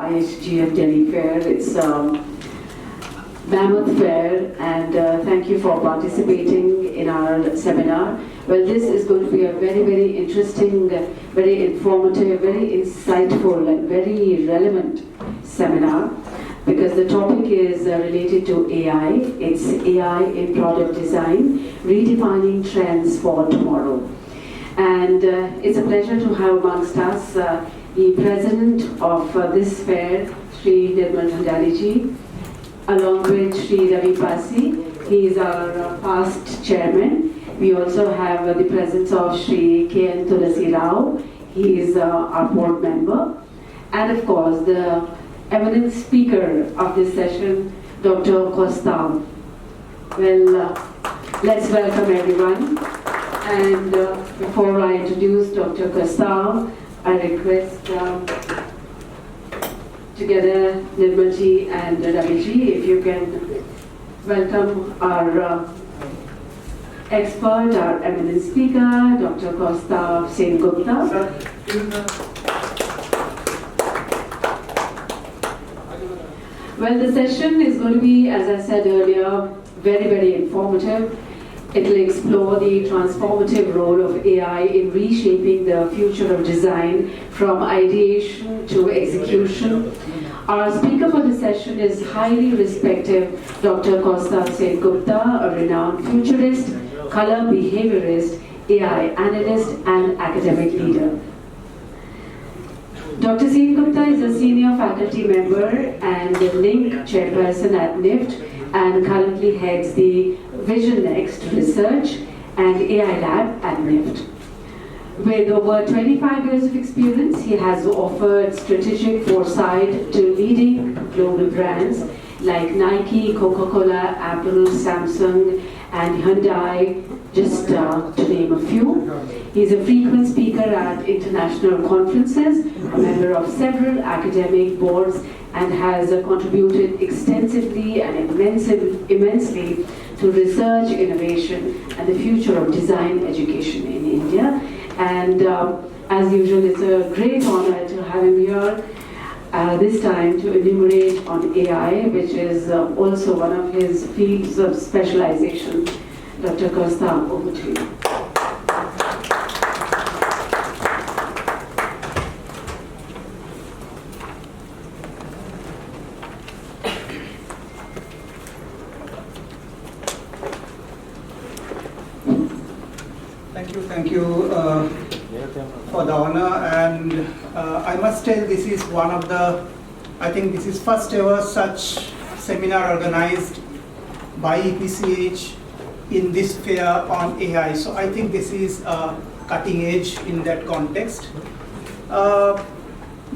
Ihgf Delhi Fair. It's Mammoth Fair, and thank you for participating in our seminar. Well, this is going to be a very, very interesting, very informative, very insightful, and very relevant seminar, because the topic is related to AI. It's AI in product design, redefining trends for tomorrow. And it's a pleasure to have amongst us the president of this fair, Sri Nirmal Bhandari, along with Sri Ravi Pasi. He is our past chairman. We also have the presence of Sri K.N. Tulasi Rao. He is our board member. And of course, the eminent speaker of this session, Dr. Costa. Well, let's welcome everyone. And before I introduce Dr. Costa, I request together Nirmalji and Raviji, if you can welcome our expert, our eminent speaker, Dr. Costa Sen-Gupta. Well, the session is going to be, as I said earlier, very, very informative. It will explore the transformative role of AI in reshaping the future of design from ideation to execution. Our speaker for the session is highly respected Dr. Costa Sen-Gupta, a renowned futurist, color behaviorist, AI analyst, and academic leader. Dr. Sen-Gupta is a senior faculty member and the Link chairperson at NIFT, and currently heads the Vision Next Research and AI Lab at NIFT. With over 25 years of experience, he has offered strategic foresight to leading global brands like Nike, Coca-Cola, Apple, Samsung, and Hyundai, just to name a few. He's a frequent speaker at international conferences, a member of several academic boards, and has contributed extensively and immensely to research, innovation, and the future of design education in India. And as usual, it's a great honor to have him here this time to enumerate on AI, which is also one of his fields of specialization. Dr. Costa, over to you. Thank you for the honor, and I must tell this is one of the, I think this is first ever such seminar organized by EPCH in this fair on AI. So I think this is cutting edge in that context.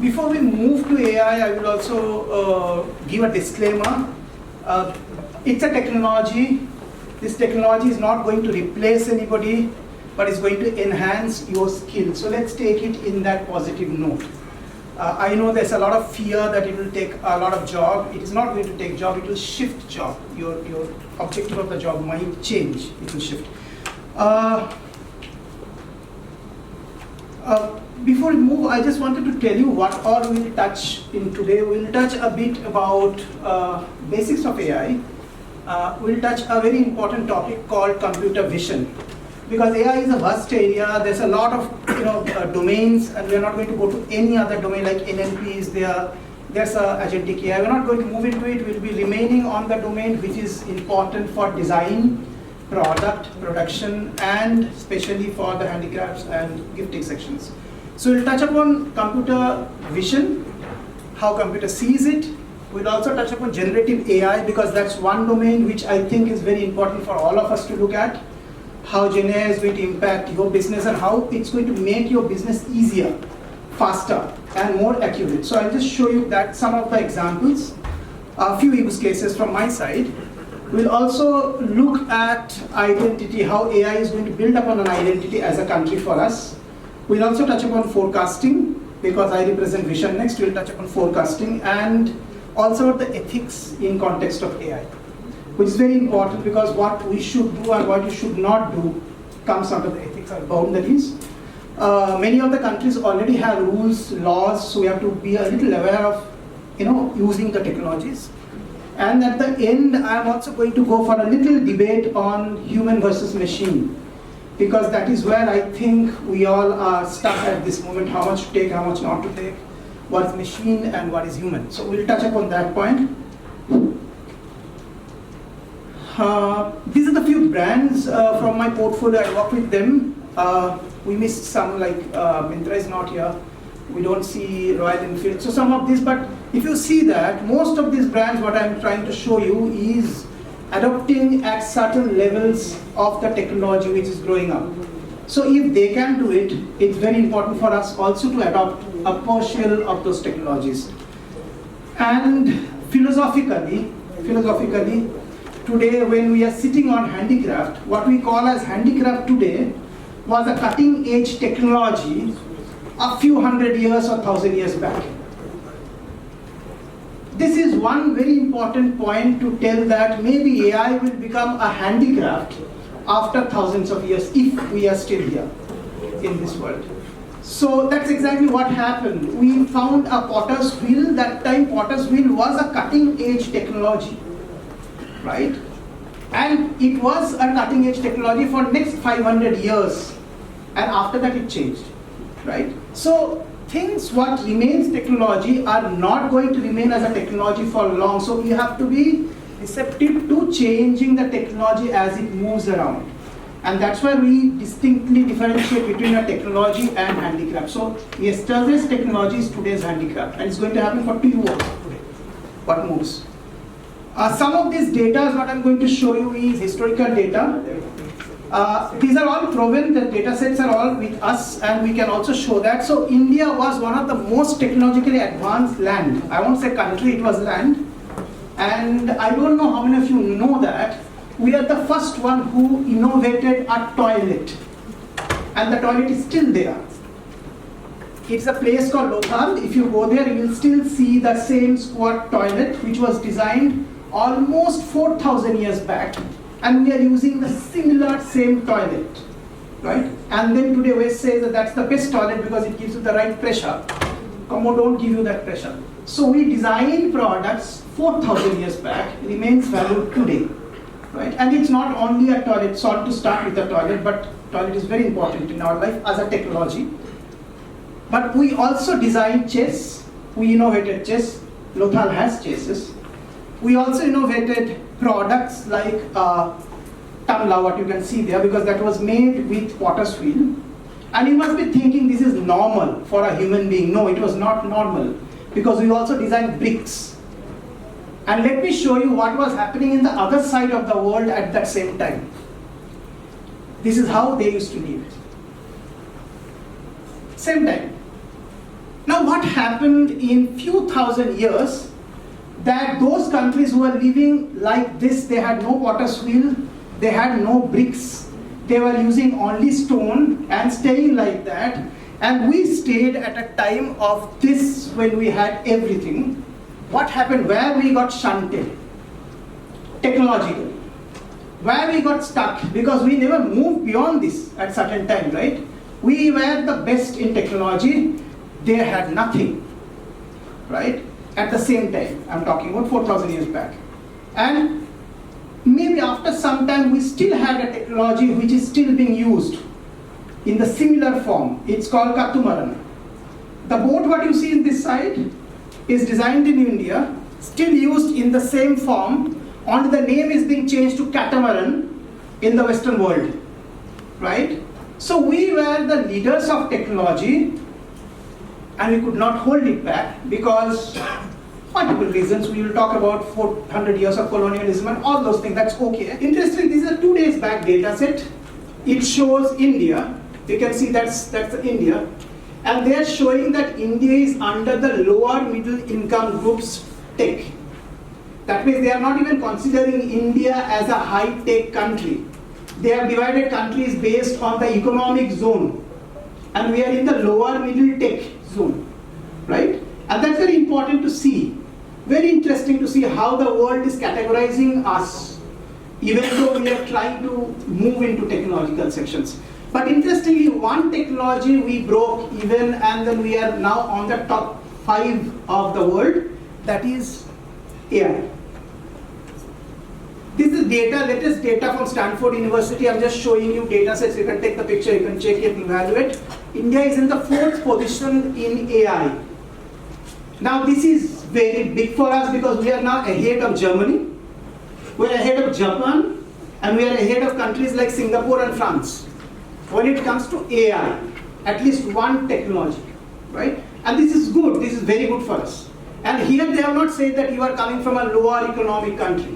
Before we move to AI, I will also give a disclaimer. It's a technology. This technology is not going to replace anybody, but it's going to enhance your skills. So let's take it in that positive note. I know there's a lot of fear that it will take a lot of job. It is not going to take job, it will shift job. Your objective of the job might change, it will shift. Before we move, I just wanted to tell you what all we'll touch in today. We'll touch a bit about basics of AI. We'll touch a very important topic called computer vision. Because AI is a vast area, there's a lot of domains, and we're not going to go to any other domain like NLP is there. There's agentic AI. We're not going to move into it. We'll be remaining on the domain which is important for design, product, production, and especially for the handicrafts and gifting sections. So we'll touch upon computer vision, how computer sees it. We'll also touch upon generative AI, because that's one domain which I think is very important for all of us to look at. How Gen AI is going to impact your business and how it's going to make your business easier, faster, and more accurate. So I'll just show you that some of the examples, a few use cases from my side. We'll also look at identity, how AI is going to build upon an identity as a country for us. We'll also touch upon forecasting, because I represent Vision Next. We'll touch upon forecasting and also the ethics in context of AI, which is very important, because what we should do and what you should not do comes out of the ethics and boundaries. Many of the countries already have rules, laws, so we have to be a little aware of using the technologies. And at the end, I'm also going to go for a little debate on human versus machine, because that is where I think we all are stuck at this moment, how much to take, how much not to take, what is machine and what is human. So we'll touch upon that point. These are the few brands from my portfolio. I work with them. We missed some, like Myntra is not here. We don't see Royal Enfield. So some of these, but if you see that, most of these brands, what I'm trying to show you is adopting at certain levels of the technology which is growing up. So if they can do it, it's very important for us also to adopt a partial of those technologies. And philosophically, today when we are sitting on handicraft, what we call as handicraft today was a cutting edge technology a few hundred years or 1,000 years back. This is one very important point to tell that maybe AI will become a handicraft after thousands of years if we are still here in this world. So that's exactly what happened. We found a potter's wheel. That time potter's wheel was a cutting edge technology, right? And it was a cutting edge technology for next 500 years. And after that it changed, right? So things what remains technology are not going to remain as a technology for long. So you have to be receptive to changing the technology as it moves around. And that's why we distinctly differentiate between a technology and handicraft. So yesterday's technology is today's handicraft. And it's going to happen for you also today, what moves. Some of this data, what I'm going to show you is historical data. These are all proven, the data sets are all with us, and we can also show that. So India was one of the most technologically advanced land. I won't say country, it was land. And I don't know how many of you know that. We are the first one who innovated a toilet. And the toilet is still there. It's a place called Lothal. If you go there, you will still see the same squat toilet, which was designed almost 4,000 years back. And we are using the similar same toilet, right? And then today we say that that's the best toilet because it gives you the right pressure. Commo don't give you that pressure. So we designed products 4,000 years back, remains valid today, right? And it's not only a toilet, sort to start with the toilet, but toilet is very important in our life as a technology. But we also designed chess. We innovated chess. Lothal has chesses. We also innovated products like Tamla, what you can see there, because that was made with potter's wheel. And you must be thinking this is normal for a human being. No, it was not normal, because we also designed bricks. And let me show you what was happening in the other side of the world at that same time. This is how they used to live. Same time. Now what happened in few thousand years, that those countries who were living like this, they had no potter's wheel, they had no bricks, they were using only stone and staying like that. And we stayed at a time of this when we had everything. What happened? Where we got shunted? Technologically. Where we got stuck? Because we never moved beyond this at certain time, right? We were the best in technology, they had nothing, right? At the same time, I'm talking about 4,000 years back. And maybe after some time, we still had a technology which is still being used in the similar form. It's called Katamaran. The boat what you see in this side is designed in India, still used in the same form, only the name is being changed to catamaran in the Western world, right? So we were the leaders of technology, and we could not hold it back because multiple reasons. We will talk about 400 years of colonialism and all those things. That's okay. Interesting, this is a 2 days back data set. It shows India. You can see that's India. And they are showing that India is under the lower middle income groups tech. That means they are not even considering India as a high-tech country. They have divided countries based on the economic zone. And we are in the lower middle tech zone, right? And that's very important to see. Very interesting to see how the world is categorizing us, even though we are trying to move into technological sections. But interestingly, one technology we broke even, and then we are now on the top 5 of the world. that is AI. This is data, latest data from Stanford University. I'm just showing you data sets. You can take the picture, you can check it, evaluate. India is in the 4th position in AI. Now this is very big for us because we are now ahead of Germany, we are ahead of Japan, and we are ahead of countries like Singapore and France when it comes to AI, at least one technology, right? And this is good, this is very good for us. And here they have not said that you are coming from a lower economic country.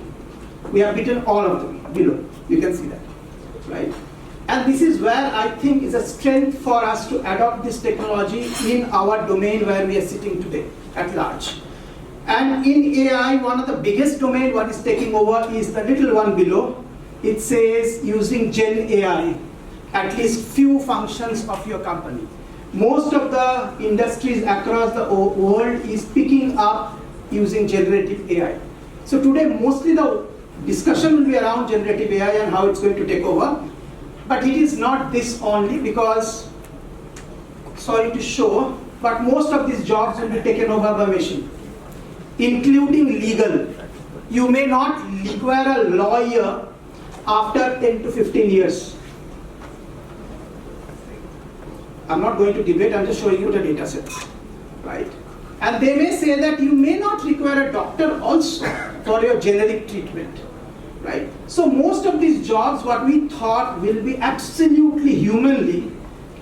We have beaten all of them below, you can see that, right? And this is where I think is a strength for us to adopt this technology in our domain where we are sitting today at large. And in AI, one of the biggest domain what is taking over is the little one below. It says using Gen AI, at least few functions of your company. Most of the industries across the world is picking up using generative AI. So today mostly the discussion will be around generative AI and how it's going to take over. But it is not this only because, sorry to show, but most of these jobs will be taken over by machine, including legal. You may not require a lawyer after 10 to 15 years. I'm not going to debate, I'm just showing you the data sets, right? And they may say that you may not require a doctor also for your generic treatment, right? So most of these jobs, what we thought will be absolutely humanly,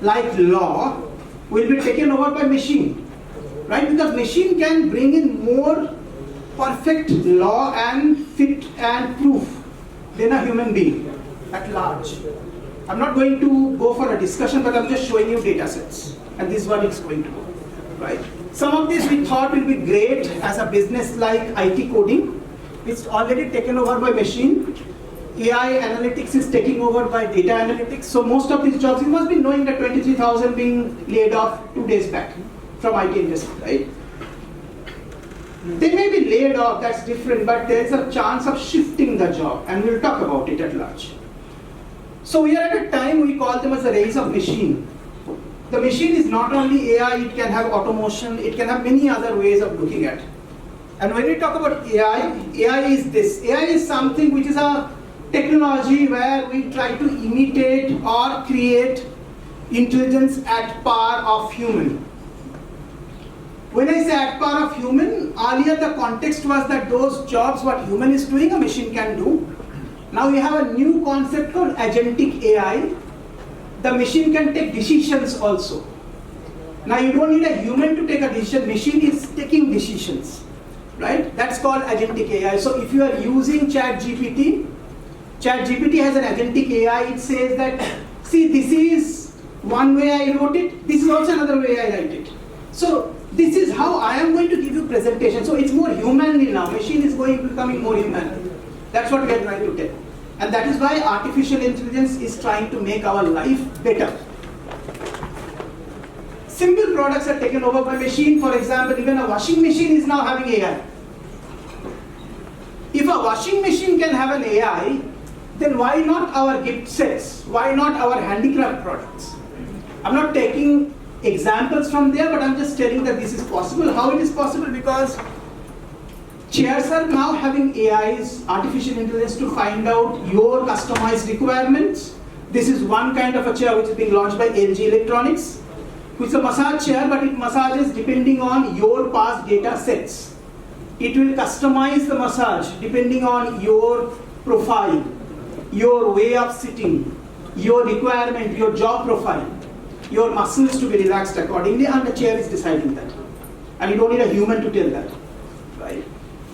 like law, will be taken over by machine, right? Because machine can bring in more perfect law and fit and proof than a human being at large. I'm not going to go for a discussion, but I'm just showing you data sets, and this is what it's going to do, right? Some of these we thought will be great as a business like IT coding. It's already taken over by machine. AI analytics is taking over by data analytics. So most of these jobs, you must be knowing that 23,000 being laid off 2 days back from IT industry, right? They may be laid off, that's different, but there is a chance of shifting the job, and we'll talk about it at large. So we are at a time we call them as the race of machine. The machine is not only AI, it can have automation, it can have many other ways of looking at. And when we talk about AI, AI is this. AI is something which is a technology where we try to imitate or create intelligence at par of human. When I say at par of human, earlier the context was that those jobs what human is doing, a machine can do. Now we have a new concept called agentic AI. The machine can take decisions also. Now you don't need a human to take a decision, machine is taking decisions, right? That's called agentic AI. So if you are using ChatGPT, ChatGPT has an agentic AI, it says that, see, this is one way I wrote it, this is also another way I write it. So this is how I am going to give you presentation. So it's more humanly now, machine is becoming more human. That's what we are trying to tell. And that is why artificial intelligence is trying to make our life better. Simple products are taken over by machine. For example, even a washing machine is now having AI. If a washing machine can have an AI, then why not our gift sets? Why not our handicraft products? I'm not taking examples from there, but I'm just telling that this is possible. How it is possible? Because chairs are now having AIs, artificial intelligence, to find out your customized requirements. This is one kind of a chair which is being launched by LG Electronics, which is a massage chair, but it massages depending on your past data sets. It will customize the massage depending on your profile, your way of sitting, your requirement, your job profile, your muscles to be relaxed accordingly, and the chair is deciding that. And you don't need a human to tell that, right?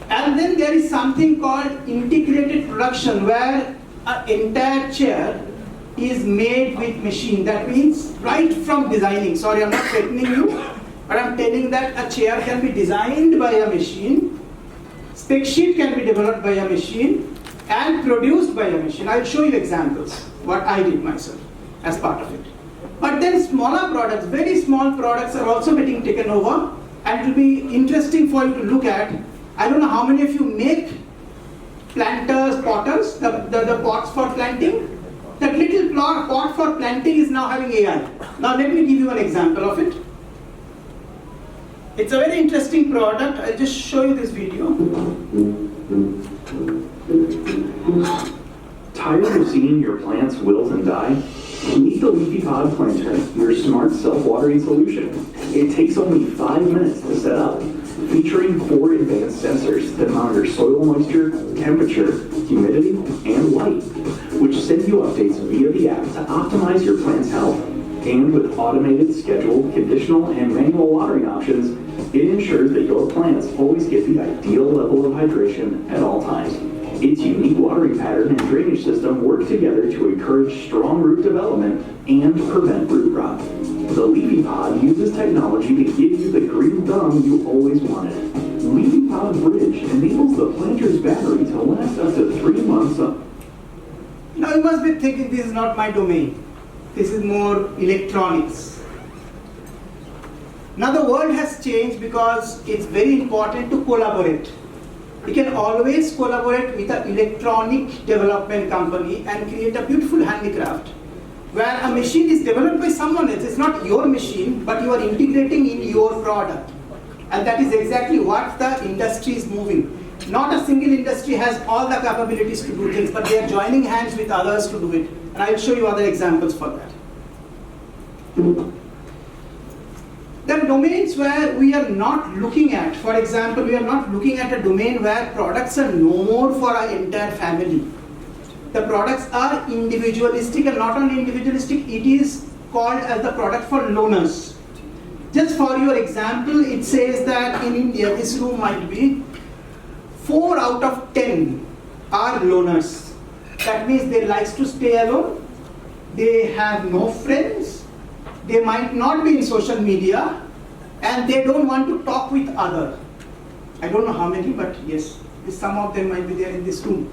And then there is something called integrated production, where an entire chair is made with machine. That means right from designing, sorry I'm not threatening you, but I'm telling that a chair can be designed by a machine, spec sheet can be developed by a machine, and produced by a machine. I'll show you examples, what I did myself as part of it. But then smaller products, very small products are also getting taken over, and it will be interesting for you to look at. I don't know how many of you make planters, potters, the pots for planting. That little pot for planting is now having AI. Now let me give you an example of it. It's a very interesting product. I'll just show you this video. Tired of seeing your plants wilt and die? Meet the Leafy Pod Planter, your smart self-watering solution. It takes only 5 minutes to set up, featuring 4 advanced sensors that monitor soil moisture, temperature, humidity, and light, which send you updates via the app to optimize your plant's health. And with automated, scheduled, conditional, and manual watering options, it ensures that your plants always get the ideal level of hydration at all times. Its unique watering pattern and drainage system work together to encourage strong root development and prevent root rot. The Leafy Pod uses technology to give you the green thumb you always wanted. Leafy Pod Bridge enables the planter's battery to last up to 3 months. Now you must be thinking this is not my domain. This is more electronics. Now the world has changed because it's very important to collaborate. You can always collaborate with an electronic development company and create a beautiful handicraft where a machine is developed by someone else. It's not your machine, but you are integrating in your product. And that is exactly what the industry is moving. Not a single industry has all the capabilities to do things, but they are joining hands with others to do it. And I'll show you other examples for that. There are domains where we are not looking at. For example, we are not looking at a domain where products are no more for our entire family. The products are individualistic, and not only individualistic, it is called as the product for loners. Just for your example, it says that in India, this room might be 4 out of 10 are loners. That means they like to stay alone. They have no friends. They might not be in social media, and they don't want to talk with others. I don't know how many, but yes, some of them might be there in this room.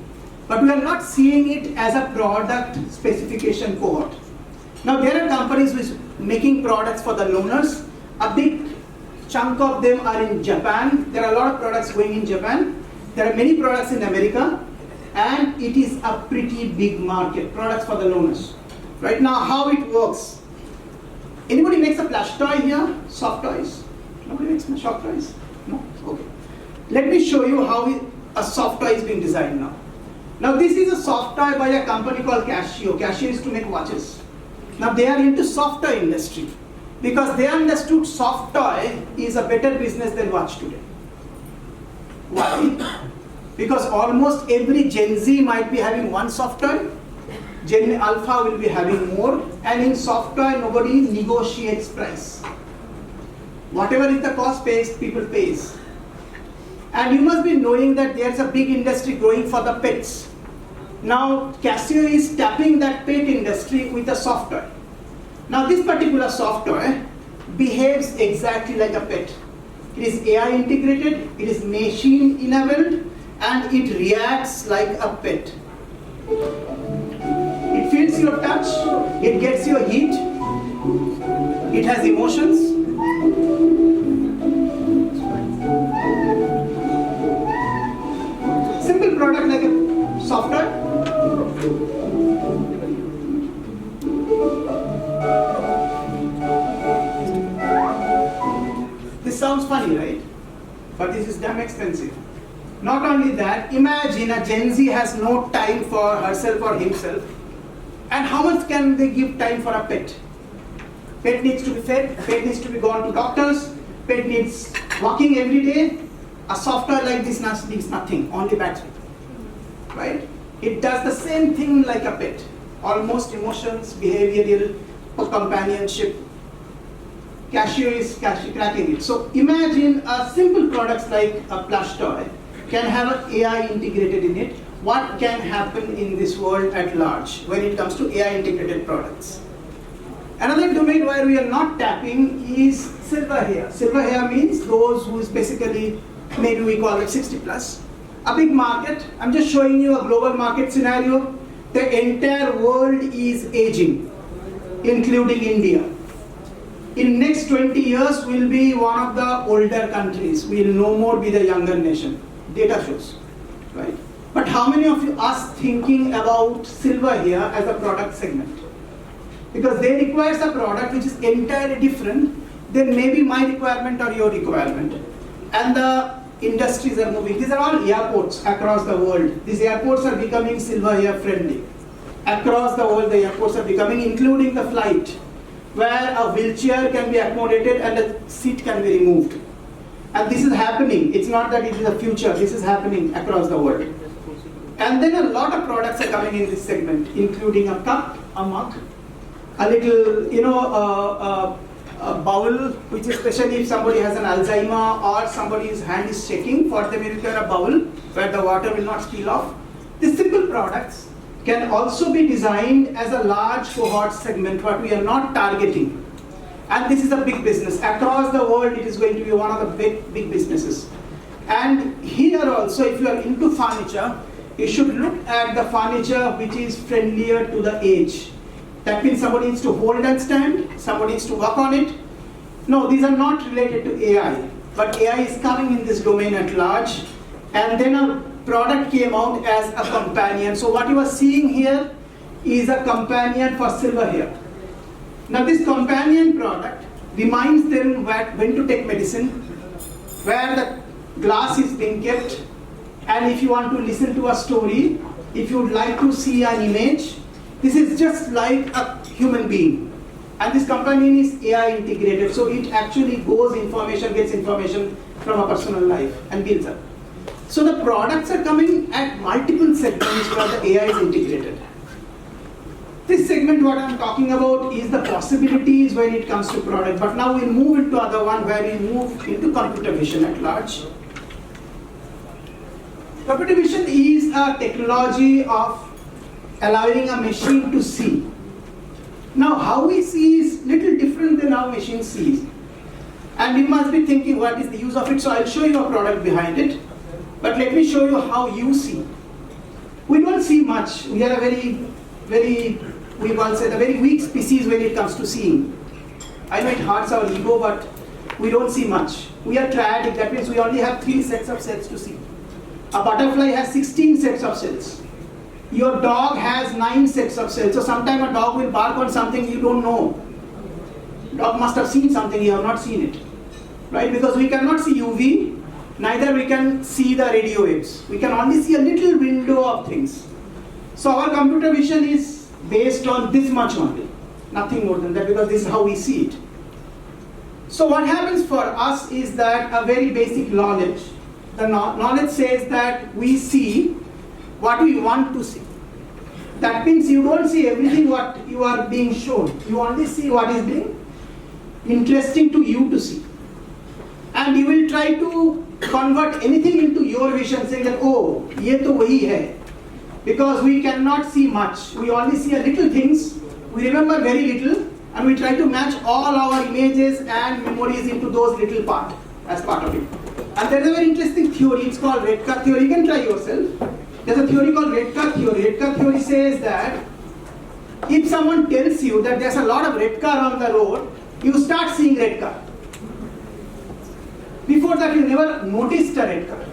But we are not seeing it as a product specification cohort. Now there are companies which are making products for the loners. A big chunk of them are in Japan. There are a lot of products going in Japan. There are many products in America, and it is a pretty big market, products for the loners. Right now, how it works. Anybody makes a plush toy here? Soft toys? Nobody makes soft toys? No? Okay. Let me show you how a soft toy is being designed now. Now this is a soft toy by a company called Casio. Casio is to make watches. Now they are into soft toy industry because they understood soft toy is a better business than watch today. Why? Because almost every Gen Z might be having one soft toy. Gen Alpha will be having more, and in soft toy nobody negotiates price. Whatever is the cost pays, people pays. And you must be knowing that there's a big industry growing for the pets. Now Casio is tapping that pet industry with a soft toy. Now this particular soft toy behaves exactly like a pet. It is AI integrated, it is machine enabled, and it reacts like a pet. It feels your touch, it gets your heat, it has emotions. Simple product like a software. This sounds funny, right? But this is damn expensive. Not only that, imagine a Gen Z has no time for herself or himself. And how much can they give time for a pet? Pet needs to be fed, pet needs to be gone to doctors, pet needs walking every day. A software like this needs nothing, only battery. Right? It does the same thing like a pet. Almost emotions, behavioral, companionship. Casio is cracking it. So imagine a simple products like a plush toy can have an AI integrated in it. What can happen in this world at large when it comes to AI integrated products? Another domain where we are not tapping is silver hair. Silver hair means those who is basically, maybe we call it 60 plus. A big market. I'm just showing you a global market scenario. The entire world is aging, including India. In next 20 years, we'll be one of the older countries. We'll no more be the younger nation. Data shows, right? But how many of you are thinking about silver hair as a product segment? Because they require a product which is entirely different, then maybe my requirement or your requirement. And the industries are moving. These are all airports across the world. These airports are becoming silver hair friendly. Across the world, the airports are becoming, including the flight, where a wheelchair can be accommodated and a seat can be removed. And this is happening. It's not that it is a future. This is happening across the world. And then a lot of products are coming in this segment, including a cup, a mug, a little, a bowl, which is especially if somebody has an Alzheimer or somebody's hand is shaking, for them you require a bowl where the water will not spill off. These simple products can also be designed as a large cohort segment, what we are not targeting. And this is a big business. Across the world, it is going to be one of the big businesses. And here also, if you are into furniture, you should look at the furniture which is friendlier to the age. That means somebody needs to hold and stand, somebody needs to work on it. No, these are not related to AI, but AI is coming in this domain at large. And then a product came out as a companion. So what you are seeing here is a companion for silver hair. Now this companion product reminds them when to take medicine, where the glass is being kept, and if you want to listen to a story, if you would like to see an image, this is just like a human being. And this companion is AI integrated, so it actually gets information from a personal life and builds up. So the products are coming at multiple segments where the AI is integrated. This segment, what I'm talking about, is the possibilities when it comes to product. But now we'll move into other one where we move into computer vision at large. Computer vision is a technology of allowing a machine to see. Now, how we see is little different than how machine sees. And you must be thinking, what is the use of it? So I'll show you a product behind it. But let me show you how you see. We don't see much. We are a very weak species when it comes to seeing. I know it hurts our ego, but we don't see much. We are triadic. That means we only have 3 sets of cells to see. A butterfly has 16 sets of cells. Your dog has 9 sets of cells. So sometime a dog will bark on something you don't know. Dog must have seen something, you have not seen it. Right? Because we cannot see UV, neither we can see the radio waves. We can only see a little window of things. So our computer vision is based on this much only. Nothing more than that, because this is how we see it. So what happens for us is that a very basic knowledge. The knowledge says that we see what we want to see. That means you don't see everything what you are being shown. You only see what is being interesting to you to see. And you will try to convert anything into your vision, saying that, oh, ye to wahi hai. Because we cannot see much. We only see a little things. We remember very little, and we try to match all our images and memories into those little part as part of it. And there is a very interesting theory. It's called red car theory. You can try yourself. There's a theory called red car theory. Red car theory says that if someone tells you that there's a lot of red car on the road, you start seeing red car. Before that, you never noticed a red car.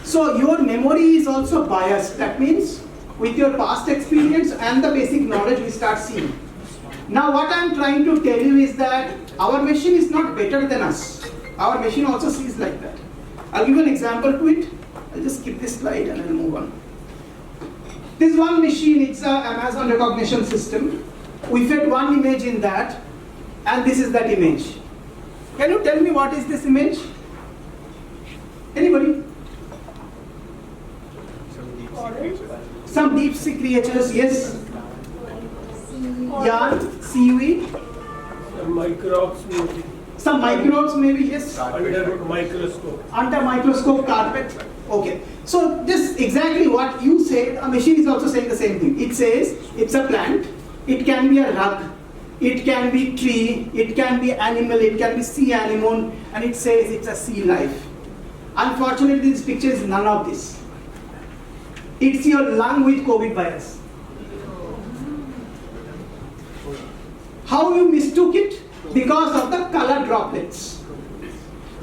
So your memory is also biased. That means with your past experience and the basic knowledge, we start seeing. Now what I'm trying to tell you is that our machine is not better than us. Our machine also sees like that. I'll give you an example to it. I'll just skip this slide and I'll move on. This one machine, it's an Amazon recognition system. We fed one image in that, and this is that image. Can you tell me what is this image? Anybody? Some deep sea creatures, yes. Yarn, seaweed. Some microbes maybe. Some microbes maybe, yes. Under microscope. Under microscope, carpet. Okay. So this exactly what you said, a machine is also saying the same thing. It says it's a plant, it can be a rug, it can be tree, it can be animal, it can be sea animal, and it says it's a sea life. Unfortunately, this picture is none of this. It's your lung with COVID virus. How you mistook it? Because of the color droplets.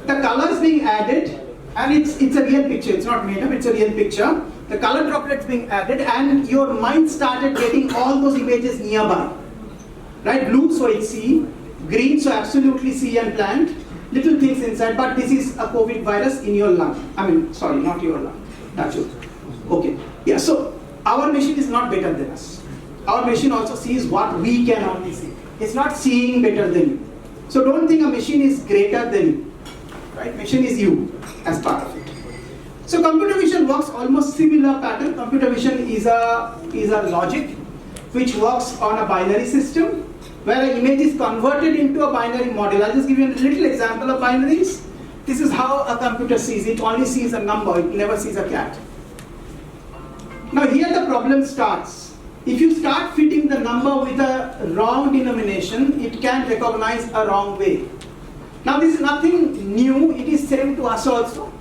The colors being added, and it's a real picture, it's not made up, it's a real picture. The color droplets being added, and your mind started getting all those images nearby. Right? Blue, so it's sea. green, so absolutely see and plant. Little things inside, but this is a COVID virus in your lung. I mean, sorry, not your lung. That's it. Okay. Yeah, so our machine is not better than us. Our machine also sees what we can only see. It's not seeing better than you. So don't think a machine is greater than you. Right? Machine is you as part of it. So computer vision works almost similar pattern. Computer vision is a logic which works on a binary system where an image is converted into a binary model. I'll just give you a little example of binaries. This is how a computer sees. It only sees a number, it never sees a cat. Now here the problem starts. If you start fitting the number with a wrong denomination, it can recognize a wrong way. Now this is nothing new, it is same to us also.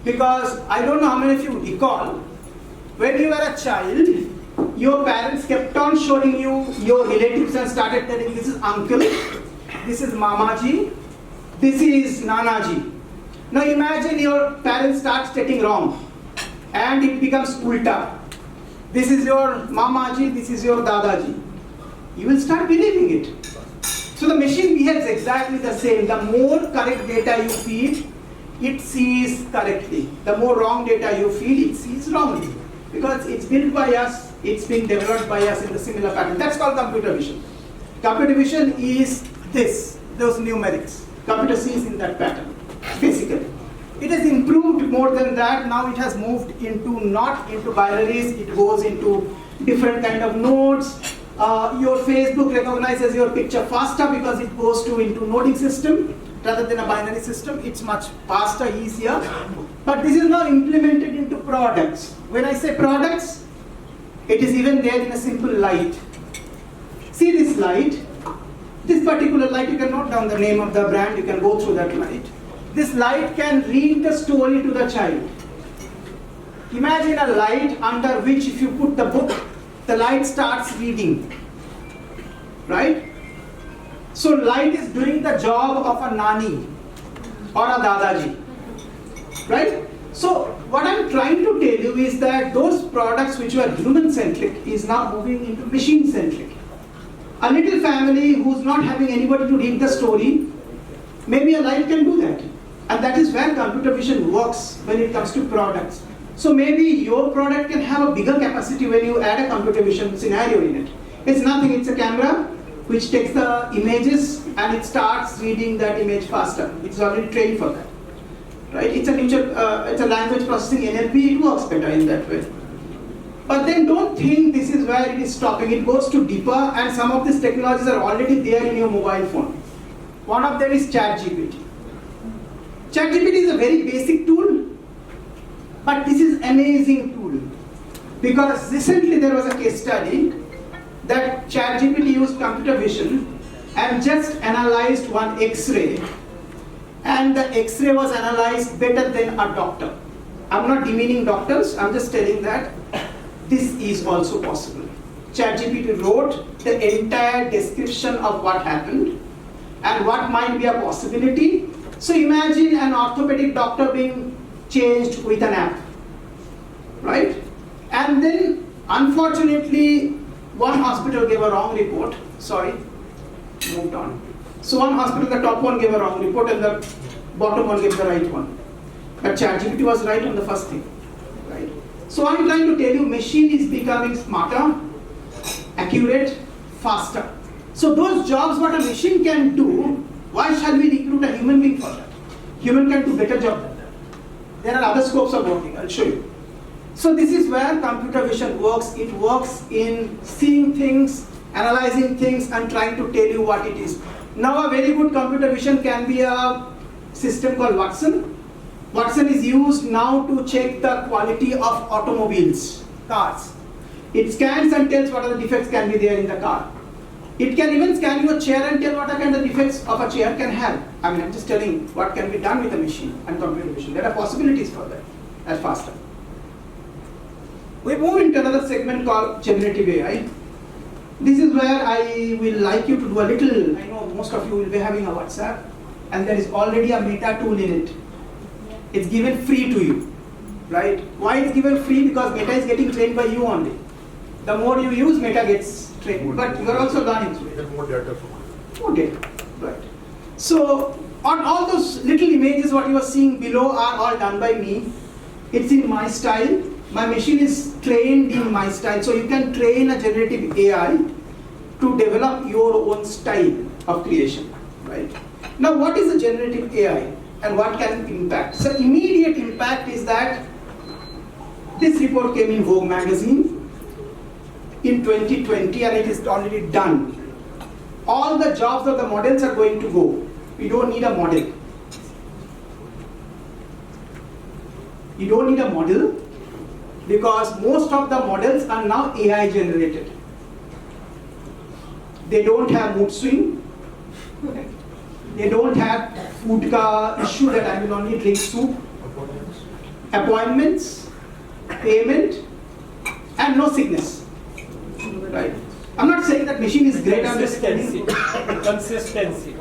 Because I don't know how many of you recall, when you were a child, your parents kept on showing you your relatives and started telling, this is uncle, this is mamaji, this is nanaji. Now imagine your parents start stating wrong and it becomes ulta. This is your mamaji, this is your dadaji. You will start believing it. So the machine behaves exactly the same. The more correct data you feed, it sees correctly. The more wrong data you feed, it sees wrongly. Because it's built by us, it's been developed by us in the similar pattern. That's called computer vision. Computer vision is this, those numerics. Computer sees in that pattern, basically. It has improved more than that. Now it has moved into not into binaries, it goes into different kind of nodes. Your Facebook recognizes your picture faster because it goes into noding system rather than a binary system. It's much faster, easier. But this is now implemented into products. When I say products, it is even there in a simple light. See this light? This particular light, you can note down the name of the brand, you can go through that light. This light can read the story to the child. Imagine a light under which if you put the book, the light starts reading, right? So light is doing the job of a nani or a dadaji, right? So what I'm trying to tell you is that those products which were human-centric is now moving into machine-centric. A little family who's not having anybody to read the story, maybe a light can do that. And that is where computer vision works when it comes to products. So maybe your product can have a bigger capacity when you add a computer vision scenario in it. It's nothing, it's a camera which takes the images and it starts reading that image faster. It's already trained for that. Right? It's a language processing NLP, it works better in that way. But then don't think this is where it is stopping. It goes to deeper and some of these technologies are already there in your mobile phone. One of them is ChatGPT. ChatGPT is a very basic tool, but this is amazing tool. Because recently there was a case study that ChatGPT used computer vision and just analyzed one X-ray. And the X-ray was analyzed better than a doctor. I'm not demeaning doctors, I'm just telling that this is also possible. ChatGPT wrote the entire description of what happened and what might be a possibility. So imagine an orthopedic doctor being changed with an app, right? And then unfortunately, one hospital gave a wrong report. Sorry, moved on. So one hospital, the top one gave a wrong report and the bottom one gave the right one. But ChatGPT was right on the first thing, right? So I'm trying to tell you, machine is becoming smarter, accurate, faster. So those jobs what a machine can do, why shall we recruit a human being for that? Human can do better job than that. There are other scopes of working, I'll show you. So this is where computer vision works. It works in seeing things, analyzing things and trying to tell you what it is. Now a very good computer vision can be a system called Watson. Watson is used now to check the quality of automobiles, cars. It scans and tells what are the defects can be there in the car. It can even scan your chair and tell what are kind of defects of a chair can have. I mean, I'm just telling what can be done with a machine and computer vision. There are possibilities for that as faster. We move into another segment called generative AI. This is where I will like you to do a little, I know most of you will be having a WhatsApp and there is already a meta tool in it. It's given free to you, right? Why it's given free? Because meta is getting trained by you only. The more you use, meta gets trained, but you are also learning through it. More data from it. Okay. Right. So on all those little images, what you are seeing below are all done by me. It's in my style. My machine is trained in my style. So you can train a generative AI to develop your own style of creation. Right. Now, what is a generative AI and what can impact? So immediate impact is that this report came in Vogue magazine in 2020 and it is already done. All the jobs of the models are going to go. We don't need a model. You don't need a model because most of the models are now AI generated. They don't have mood swing. They don't have food ka issue that I will only drink soup. Appointments, payment, and no sickness. Right? I'm not saying that machine is great. I'm just telling consistency.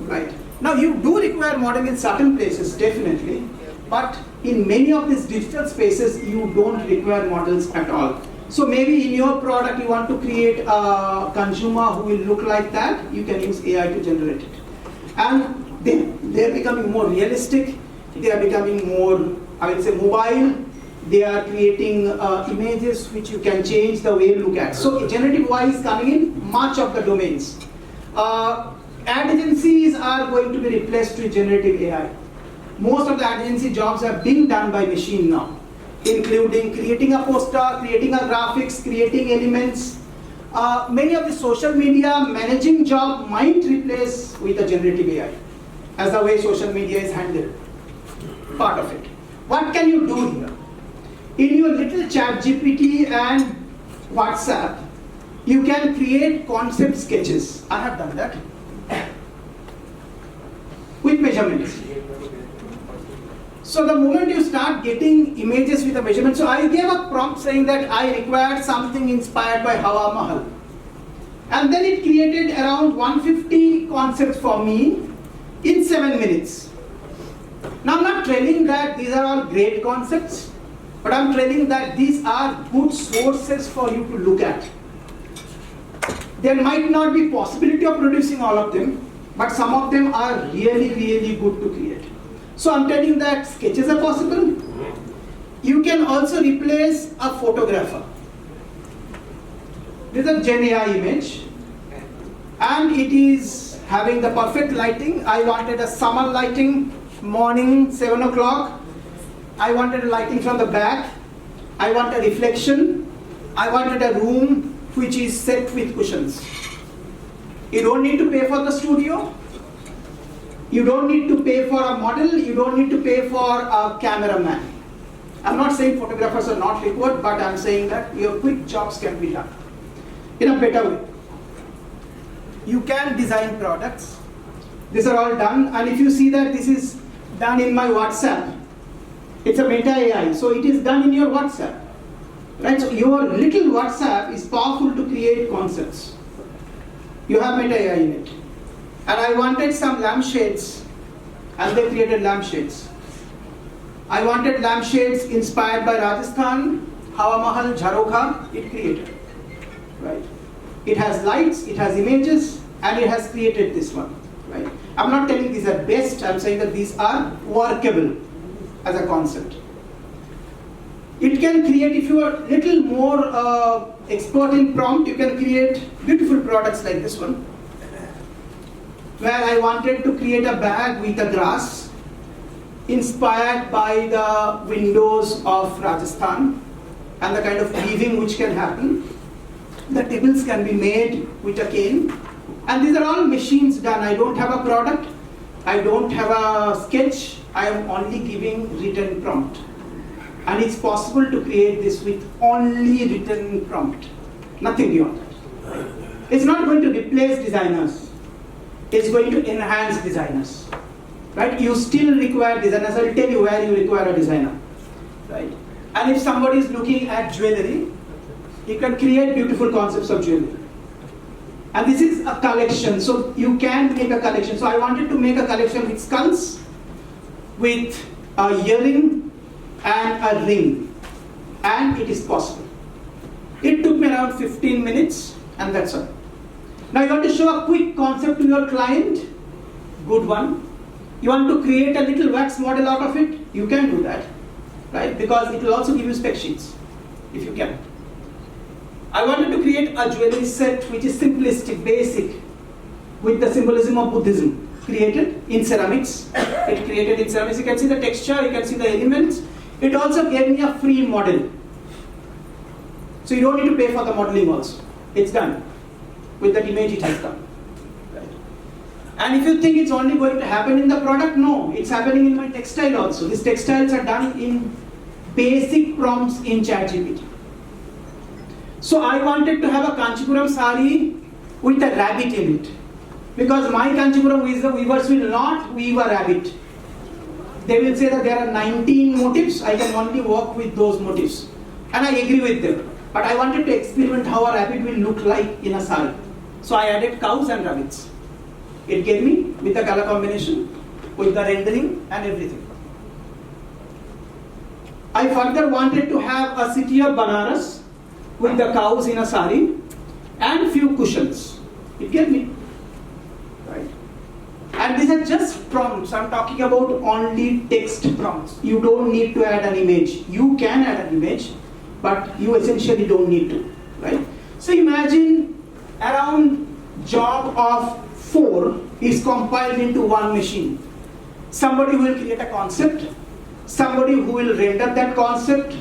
Right. Now you do require model in certain places, definitely, but in many of these digital spaces, you don't require models at all. So maybe in your product, you want to create a consumer who will look like that. You can use AI to generate it, and they're becoming more realistic. They are becoming more, I would say, mobile. They are creating images which you can change the way you look at. So generative AI is coming in much of the domains. Ad agencies are going to be replaced with generative AI. Most of the ad agency jobs are being done by machine now, including creating a poster, creating a graphics, creating elements. Many of the social media managing job might replace with a generative AI, as the way social media is handled. Part of it. What can you do here? In your little chat GPT and WhatsApp, you can create concept sketches. I have done that. With measurements. So the moment you start getting images with a measurement, so I gave a prompt saying that I required something inspired by Hawa Mahal. And then it created around 150 concepts for me in 7 minutes. Now I'm not telling that these are all great concepts, but I'm telling that these are good sources for you to look at. There might not be possibility of producing all of them, but some of them are really, really good to create. So I'm telling that sketches are possible. You can also replace a photographer. This is a Gen AI image, and it is having the perfect lighting. I wanted a summer lighting, morning 7 o'clock. I wanted a lighting from the back. I want a reflection. I wanted a room which is set with cushions. You don't need to pay for the studio. You don't need to pay for a model. You don't need to pay for a cameraman. I'm not saying photographers are not required, but I'm saying that your quick jobs can be done in a better way. You can design products. These are all done, and if you see that this is done in my WhatsApp, it's a meta AI, so it is done in your WhatsApp. Right? So your little WhatsApp is powerful to create concepts. You have meta AI in it. And I wanted some lampshades, and they created lampshades. I wanted lampshades inspired by Rajasthan, Hawa Mahal, Jharokha, it created. Right? It has lights, it has images, and it has created this one. Right? I'm not telling these are best, I'm saying that these are workable as a concept. It can create, if you are a little more expert in prompt, you can create beautiful products like this one, where I wanted to create a bag with a grass inspired by the windows of Rajasthan and the kind of weaving which can happen. The tables can be made with a cane, and these are all machines done. I don't have a product, I don't have a sketch, I am only giving written prompt. And it's possible to create this with only written prompt, nothing beyond that. It's not going to replace designers, it's going to enhance designers. Right? You still require designers. I'll tell you where you require a designer. Right? And if somebody is looking at jewelry, you can create beautiful concepts of jewelry. And this is a collection, so you can make a collection. So I wanted to make a collection with skulls, with a earring and a ring, and it is possible. It took me around 15 minutes, and that's all. Now you want to show a quick concept to your client, good one. You want to create a little wax model out of it, you can do that, right? Because it will also give you spec sheets, if you can. I wanted to create a jewelry set which is simplistic, basic, with the symbolism of Buddhism, created in ceramics. It created in ceramics. You can see the texture, you can see the elements. It also gave me a free model. So you don't need to pay for the modeling also. It's done. With that image it has come. Right. And if you think it's only going to happen in the product, no, it's happening in my textile also. These textiles are done in basic prompts in ChatGPT. So I wanted to have a Kanchipuram sari with a rabbit in it. Because my Kanchipuram weavers will not weave a rabbit. They will say that there are 19 motifs, I can only work with those motifs. And I agree with them. But I wanted to experiment how a rabbit will look like in a sari. So I added cows and rabbits. It gave me with the color combination, with the rendering and everything. I further wanted to have a city of Banaras with the cows in a sari and few cushions. It gave me. Right. And these are just prompts. I'm talking about only text prompts. You don't need to add an image. You can add an image, but you essentially don't need to. Right? So imagine around job of 4 is compiled into one machine. Somebody will create a concept, somebody who will render that concept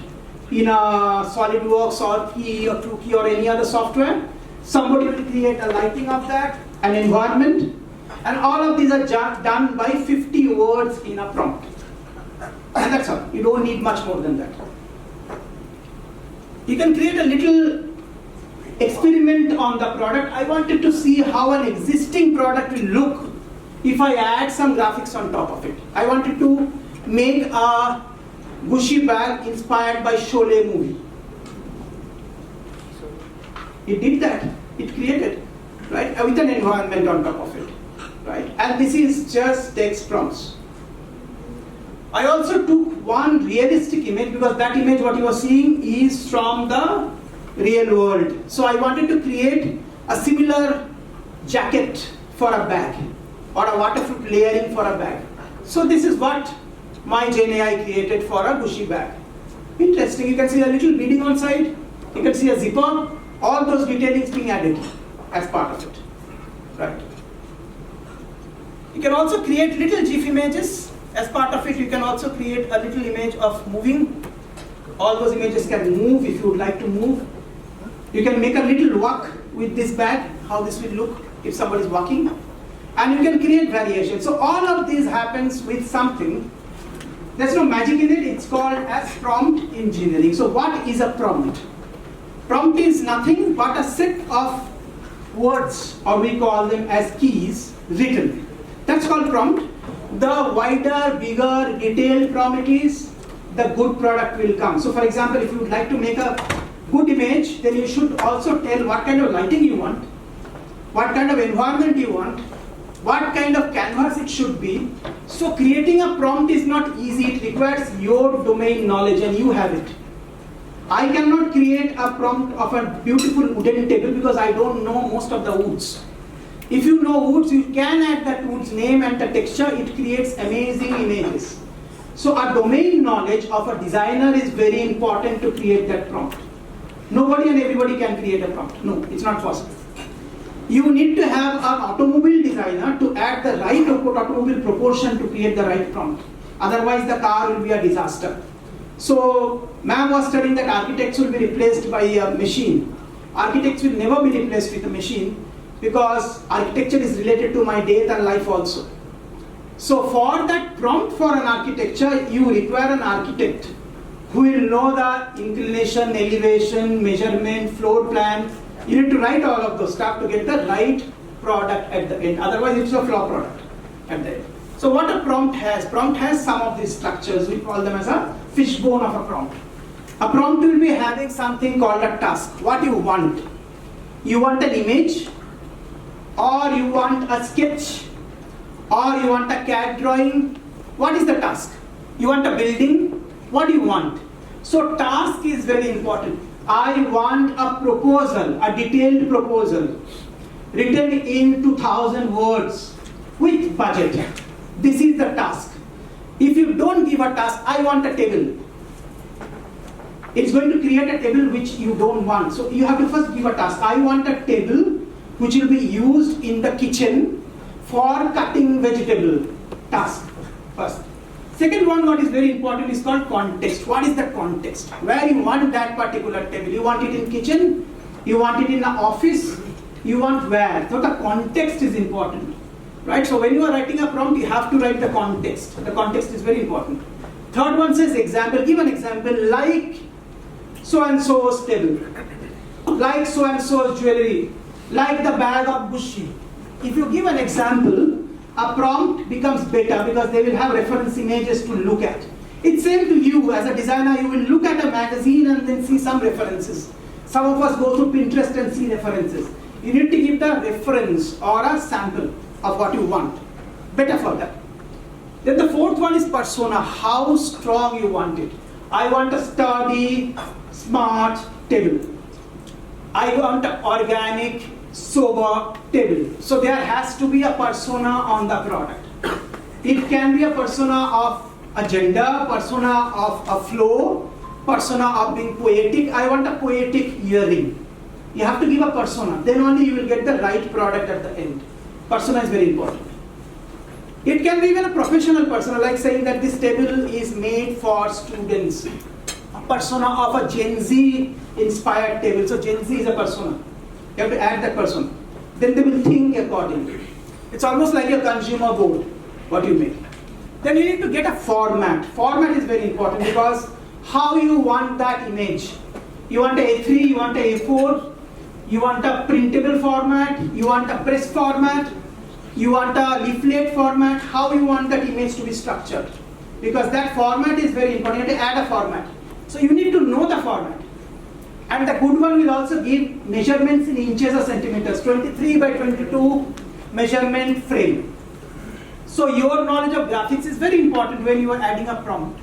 in a SolidWorks or Key or Kluki or any other software. Somebody will create a lighting of that, an environment, and all of these are done by 50 words in a prompt. And that's all. You don't need much more than that. You can create a little experiment on the product. I wanted to see how an existing product will look if I add some graphics on top of it. I wanted to make a Gucci bag inspired by Sholay movie. It did that. It created, right, with an environment on top of it, right? And this is just text prompts. I also took one realistic image because that image what you are seeing is from the real world. So I wanted to create a similar jacket for a bag or a waterproof layering for a bag. So this is what my GenAI created for a Gucci bag. Interesting. You can see a little beading on side. You can see a zipper. All those detailings being added as part of it. Right. You can also create little GIF images. As part of it, you can also create a little image of moving. All those images can move if you would like to move. You can make a little walk with this bag, how this will look if somebody is walking. And you can create variations. So all of this happens with something. There's no magic in it. It's called as prompt engineering. So what is a prompt? Prompt is nothing but a set of words, or we call them as keys, written. That's called prompt. The wider, bigger, detailed prompt it is, the good product will come. So for example, if you would like to make a good image, then you should also tell what kind of lighting you want, what kind of environment you want, what kind of canvas it should be. So creating a prompt is not easy. It requires your domain knowledge and you have it. I cannot create a prompt of a beautiful wooden table because I don't know most of the woods. If you know woods, you can add that wood's name and the texture. It creates amazing images. So a domain knowledge of a designer is very important to create that prompt. Nobody and everybody can create a prompt. No, it's not possible. You need to have an automobile designer to add the right automobile proportion to create the right prompt. Otherwise the car will be a disaster. So ma'am was studying that architects will be replaced by a machine. Architects will never be replaced with a machine because architecture is related to my death and life also. So for that prompt for an architecture, you require an architect who will know the inclination, elevation, measurement, floor plan. You need to write all of those stuff to get the right product at the end. Otherwise it's a flop product at the end. So what a prompt has some of these structures. We call them as a fishbone of a prompt. A prompt will be having something called a task. What you want? You want an image, or you want a sketch, or you want a CAD drawing. What is the task? You want a building? What do you want? So task is very important. I want a proposal, a detailed proposal. written in 2000 words with budget. This is the task. If you don't give a task, I want a table. It's going to create a table which you don't want. So you have to first give a task. I want a table which will be used in the kitchen for cutting vegetable. Task first. Second one, what is very important, is called context. What is the context? Where you want that particular table? You want it in kitchen? You want it in the office? You want where? So the context is important, right? So when you are writing a prompt, you have to write the context. The context is very important. Third one says example. Give an example like so and so's table, like so and so's jewelry, like the bag of Gucci. If you give an example, a prompt becomes better because they will have reference images to look at. It's same to you as a designer. You will look at a magazine and then see some references. Some of us go through Pinterest and see references. You need to give the reference or a sample of what you want. Better for that. Then the fourth one is persona. How strong you want it. I want a sturdy, smart table. I want an organic, sober table. So there has to be a persona on the product. It can be a persona of a gender, persona of a flow, persona of being poetic. I want a poetic earring. You have to give a persona. Then only you will get the right product at the end. Persona is very important. It can be even a professional persona, like saying that this table is made for students. A persona of a Gen Z inspired table. So Gen Z is a persona. You have to add that persona. Then they will think accordingly. It's almost like a consumer board, what you make. Then you need to get a format. Format is very important because how you want that image. You want a A3, you want a A4, you want a printable format, you want a press format, you want a leaflet format, how you want that image to be structured. Because that format is very important. You have to add a format. So you need to know the format. And the good one will also give measurements in inches or centimeters. 23 by 22 measurement frame. So your knowledge of graphics is very important when you are adding a prompt.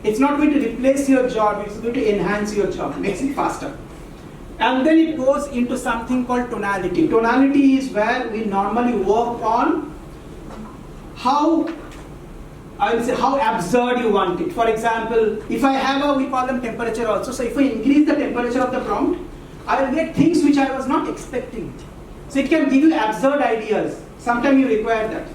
It's not going to replace your job, it's going to enhance your job, makes it faster. And then it goes into something called tonality. Tonality is where we normally work on how, I will say, how absurd you want it. For example, if I have we call them temperature also. So if I increase the temperature of the prompt, I will get things which I was not expecting. So it can give you absurd ideas. Sometimes you require that.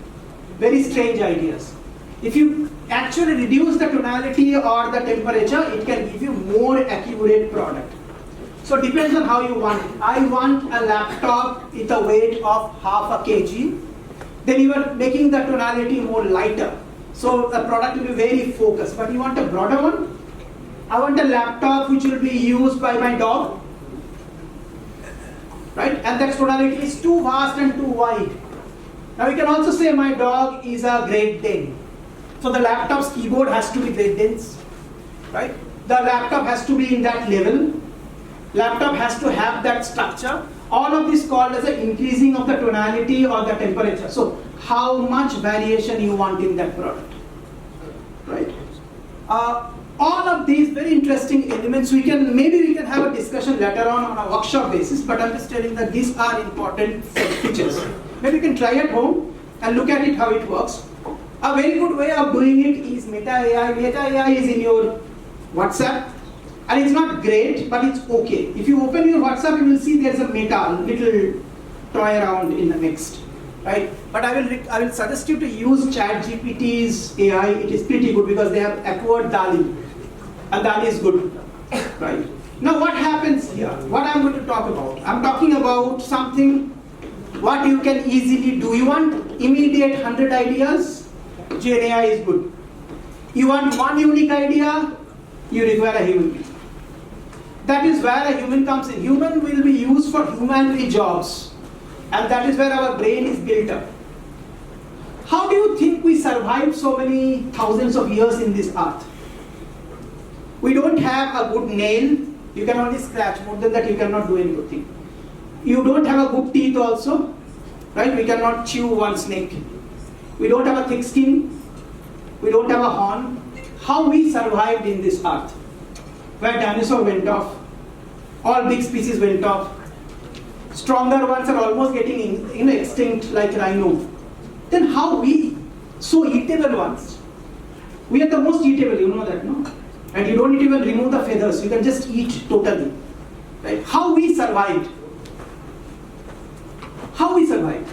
Very strange ideas. If you actually reduce the tonality or the temperature, it can give you more accurate product. So it depends on how you want it. I want a laptop with a weight of half a kg. Then you are making the tonality more lighter. So the product will be very focused. But you want a broader one? I want a laptop which will be used by my dog. Right? And that tonality is too vast and too wide. Now we can also say my dog is a Great Dane. So the laptop's keyboard has to be Great Danes. Right? The laptop has to be in that level. Laptop has to have that structure. All of this called as an increasing of the tonality or the temperature. So how much variation you want in that product, right? All of these very interesting elements. Maybe we can have a discussion later on a workshop basis. But I'm just telling that these are important features. Maybe you can try at home and look at it how it works. A very good way of doing it is Meta AI. Meta AI is in your WhatsApp. And it's not great, but it's okay. If you open your WhatsApp, you will see there's a Meta, little toy around in the next, right? But I will suggest you to use ChatGPT's AI. It is pretty good because they have acquired DALL-E, and DALL-E is good, right? Now what happens here? What I'm going to talk about? I'm talking about something what you can easily do. You want immediate 100 ideas? Gen AI is good. You want one unique idea? You require a human being. That is where a human comes in. Human will be used for humanly jobs. And that is where our brain is built up. How do you think we survived so many thousands of years in this earth? We don't have a good nail. You can only scratch. More than that, you cannot do any good thing. You don't have a good teeth also. Right? We cannot chew one snake. We don't have a thick skin. We don't have a horn. How we survived in this earth? Where dinosaur went off. All big species went off. Stronger ones are almost getting extinct like rhino. Then how we, so eatable ones, we are the most eatable, you know that, no? And you don't even remove the feathers, you can just eat totally. Right? How we survived? How we survived?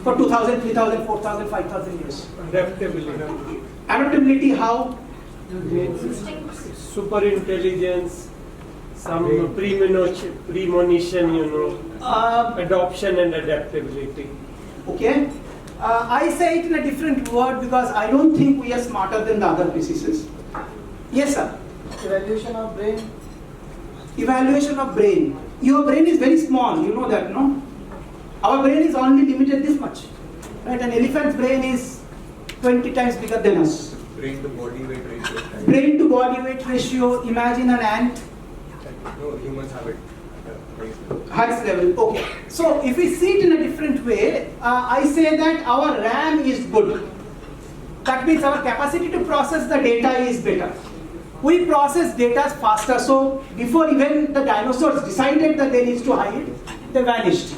For 2,000, 3,000, 4,000, 5,000 years. Adaptability. Adaptability, how? Super intelligence, some premonition, adoption and adaptability. Okay. I say it in a different word because I don't think we are smarter than the other species. Yes, sir. Evaluation of brain. Evaluation of brain. Your brain is very small, you know that, no? Our brain is only limited this much. Right? An elephant's brain is 20 times bigger than us. Brain to body weight ratio. Brain to body weight ratio, imagine an ant. No, humans have it. Highest level, okay. So if we see it in a different way, I say that our RAM is good. That means our capacity to process the data is better. We process data faster, so before even the dinosaurs decided that they need to hide, they vanished.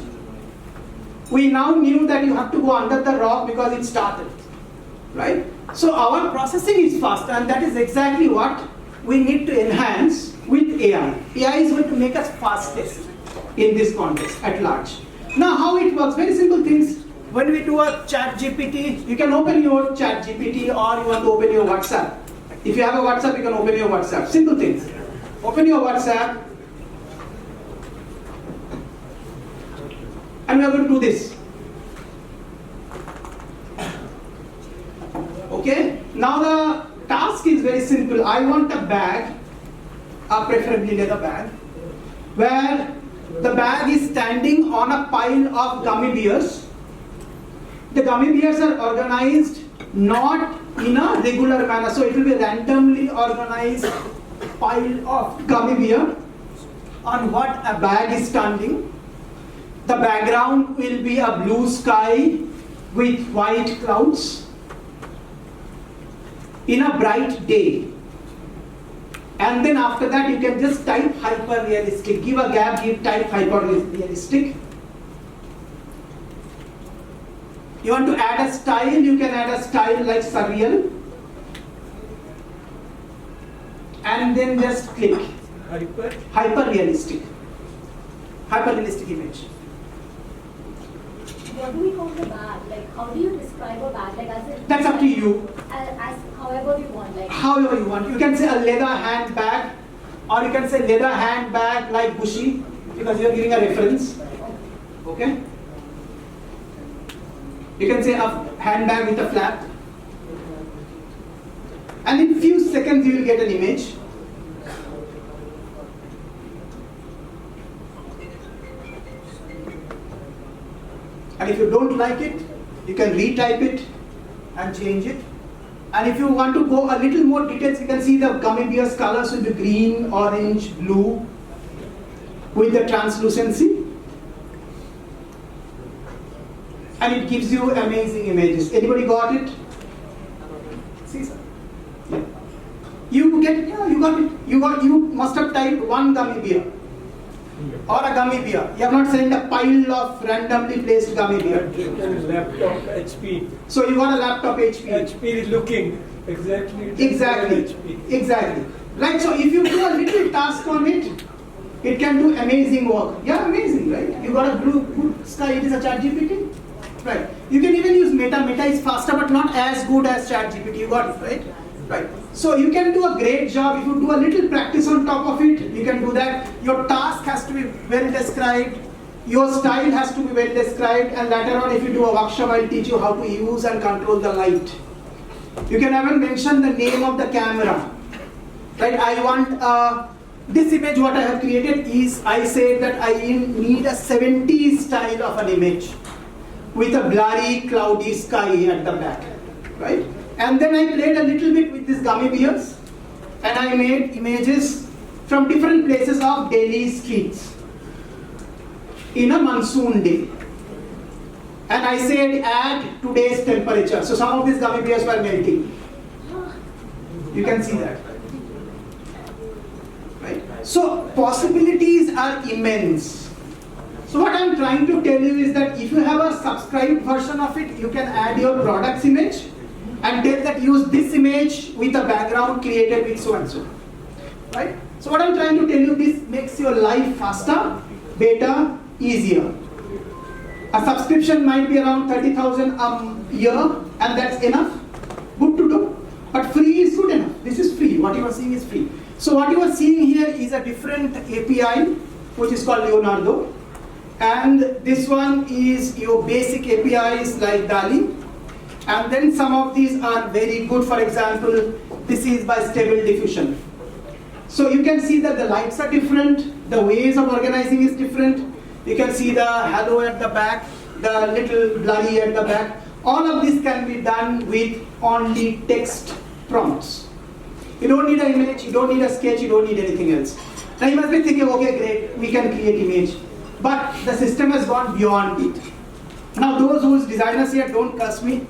We now knew that you have to go under the rock because it started, right? So our processing is faster, and that is exactly what we need to enhance with AI. AI is going to make us fastest in this context at large. Now how it works, very simple things. When we do a chat GPT, you can open your chat GPT or you want to open your WhatsApp. If you have a WhatsApp, you can open your WhatsApp. Simple things. Open your WhatsApp. And we are going to do this. Okay? Now the task is very simple. I want a bag, preferably leather bag, where the bag is standing on a pile of gummy bears. The gummy bears are organized not in a regular manner, so it will be randomly organized pile of gummy bear on what a bag is standing. The background will be a blue sky with white clouds in a bright day. And then after that you can just type hyper realistic. Give a gap, type hyper realistic. You want to add a style, you can add a style like surreal. And then just click. Hyper realistic. Hyper realistic image. What do we call the bag? Like, how do you describe a bag? Like, as it, That's up to you. As however you want. Like, However you want. You can say a leather handbag, or you can say leather handbag like bushy, because you are giving a reference. Okay? You can say a handbag with a flap. And in few seconds you will get an image. And if you don't like it, you can retype it and change it. And if you want to go a little more details, you can see the gummy bears colors will be green, orange, blue with the translucency. And it gives you amazing images. Anybody got it? See, sir? Yeah. You get it? Yeah, you got it. You must have typed one gummy bear. Or a gummy bear. You have not sent a pile of randomly placed gummy bear. Laptop HP. So you got a laptop HP. HP is looking exactly. Exactly. HP. Exactly. Right. So if you do a little task on it, it can do amazing work. Yeah, amazing, right? You got a blue sky. It is a ChatGPT. Right. You can even use Meta. Meta is faster, but not as good as ChatGPT. You got it, right? Right. So you can do a great job. If you do a little practice on top of it, you can do that. Your task has to be well described. Your style has to be well described. And later on, if you do a workshop, I'll teach you how to use and control the light. You can even mention the name of the camera. Right. I want this image. What I have created is, I say that I need a 70s style of an image with a blurry, cloudy sky at the back. Right. And then I played a little bit with these gummy bears, and I made images from different places of Delhi streets in a monsoon day. And I said add today's temperature. So some of these gummy bears were melting. You can see that. Right? So possibilities are immense. So what I'm trying to tell you is that if you have a subscribed version of it, you can add your product's image and tell that use this image with a background created with so and so. Right? So what I'm trying to tell you, this makes your life faster, better, easier. A subscription might be around 30,000 a year, and that's enough. Good to do. But free is good enough. This is free. What you are seeing is free. So what you are seeing here is a different API, which is called Leonardo. And this one is your basic APIs like DALI. And then some of these are very good. For example, this is by Stable Diffusion. So you can see that the lights are different, the ways of organizing is different. You can see the halo at the back, the little blurry at the back. All of this can be done with only text prompts. You don't need an image, you don't need a sketch, you don't need anything else. Now you must be thinking, okay, great, we can create image. But the system has gone beyond it. Now those whose designers here, don't curse me,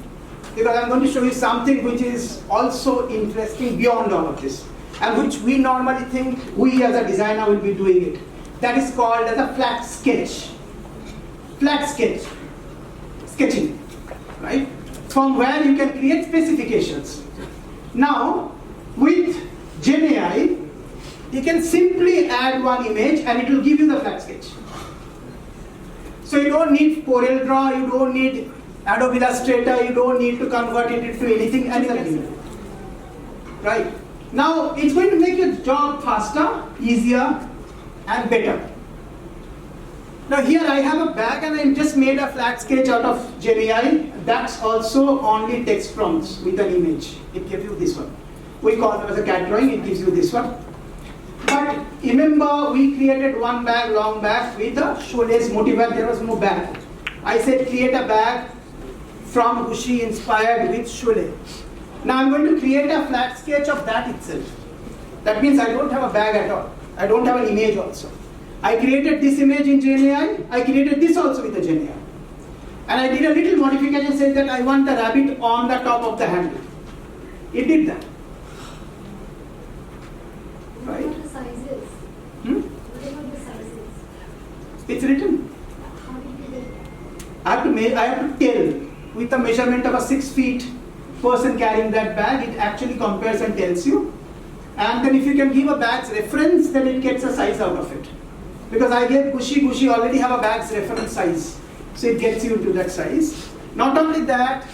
because I'm going to show you something which is also interesting beyond all of this, and which we normally think we as a designer will be doing it. That is called as a flat sketch. Flat sketch. Sketching. Right? From where you can create specifications. Now, with GenAI, you can simply add one image and it will give you the flat sketch. So you don't need CorelDRAW, you don't need Adobe Illustrator, you don't need to convert it into anything, and it'll give you. Right? Now, it's going to make your job faster, easier, and better. Now here I have a bag and I just made a flat sketch out of GenAI. That's also only text prompts with an image. It gives you this one. We call it as a cat drawing, it gives you this one. But remember, we created one bag, long bag, with the Cholet's motif where there was no bag. I said create a bag from Gucci inspired with Cholet. Now I'm going to create a flat sketch of that itself. That means I don't have a bag at all. I don't have an image also. I created this image in GenAI. I created this also with the GenAI. And I did a little modification, said that I want the rabbit on the top of the handle. It did that. Right? What are the sizes? What about the sizes? It's written. How did you get that? I have to tell with a measurement of a 6 feet person carrying that bag. It actually compares and tells you. And then if you can give a bag's reference, then it gets a size out of it. Because I gave Gucci already have a bag's reference size. So it gets you into that size. Not only that,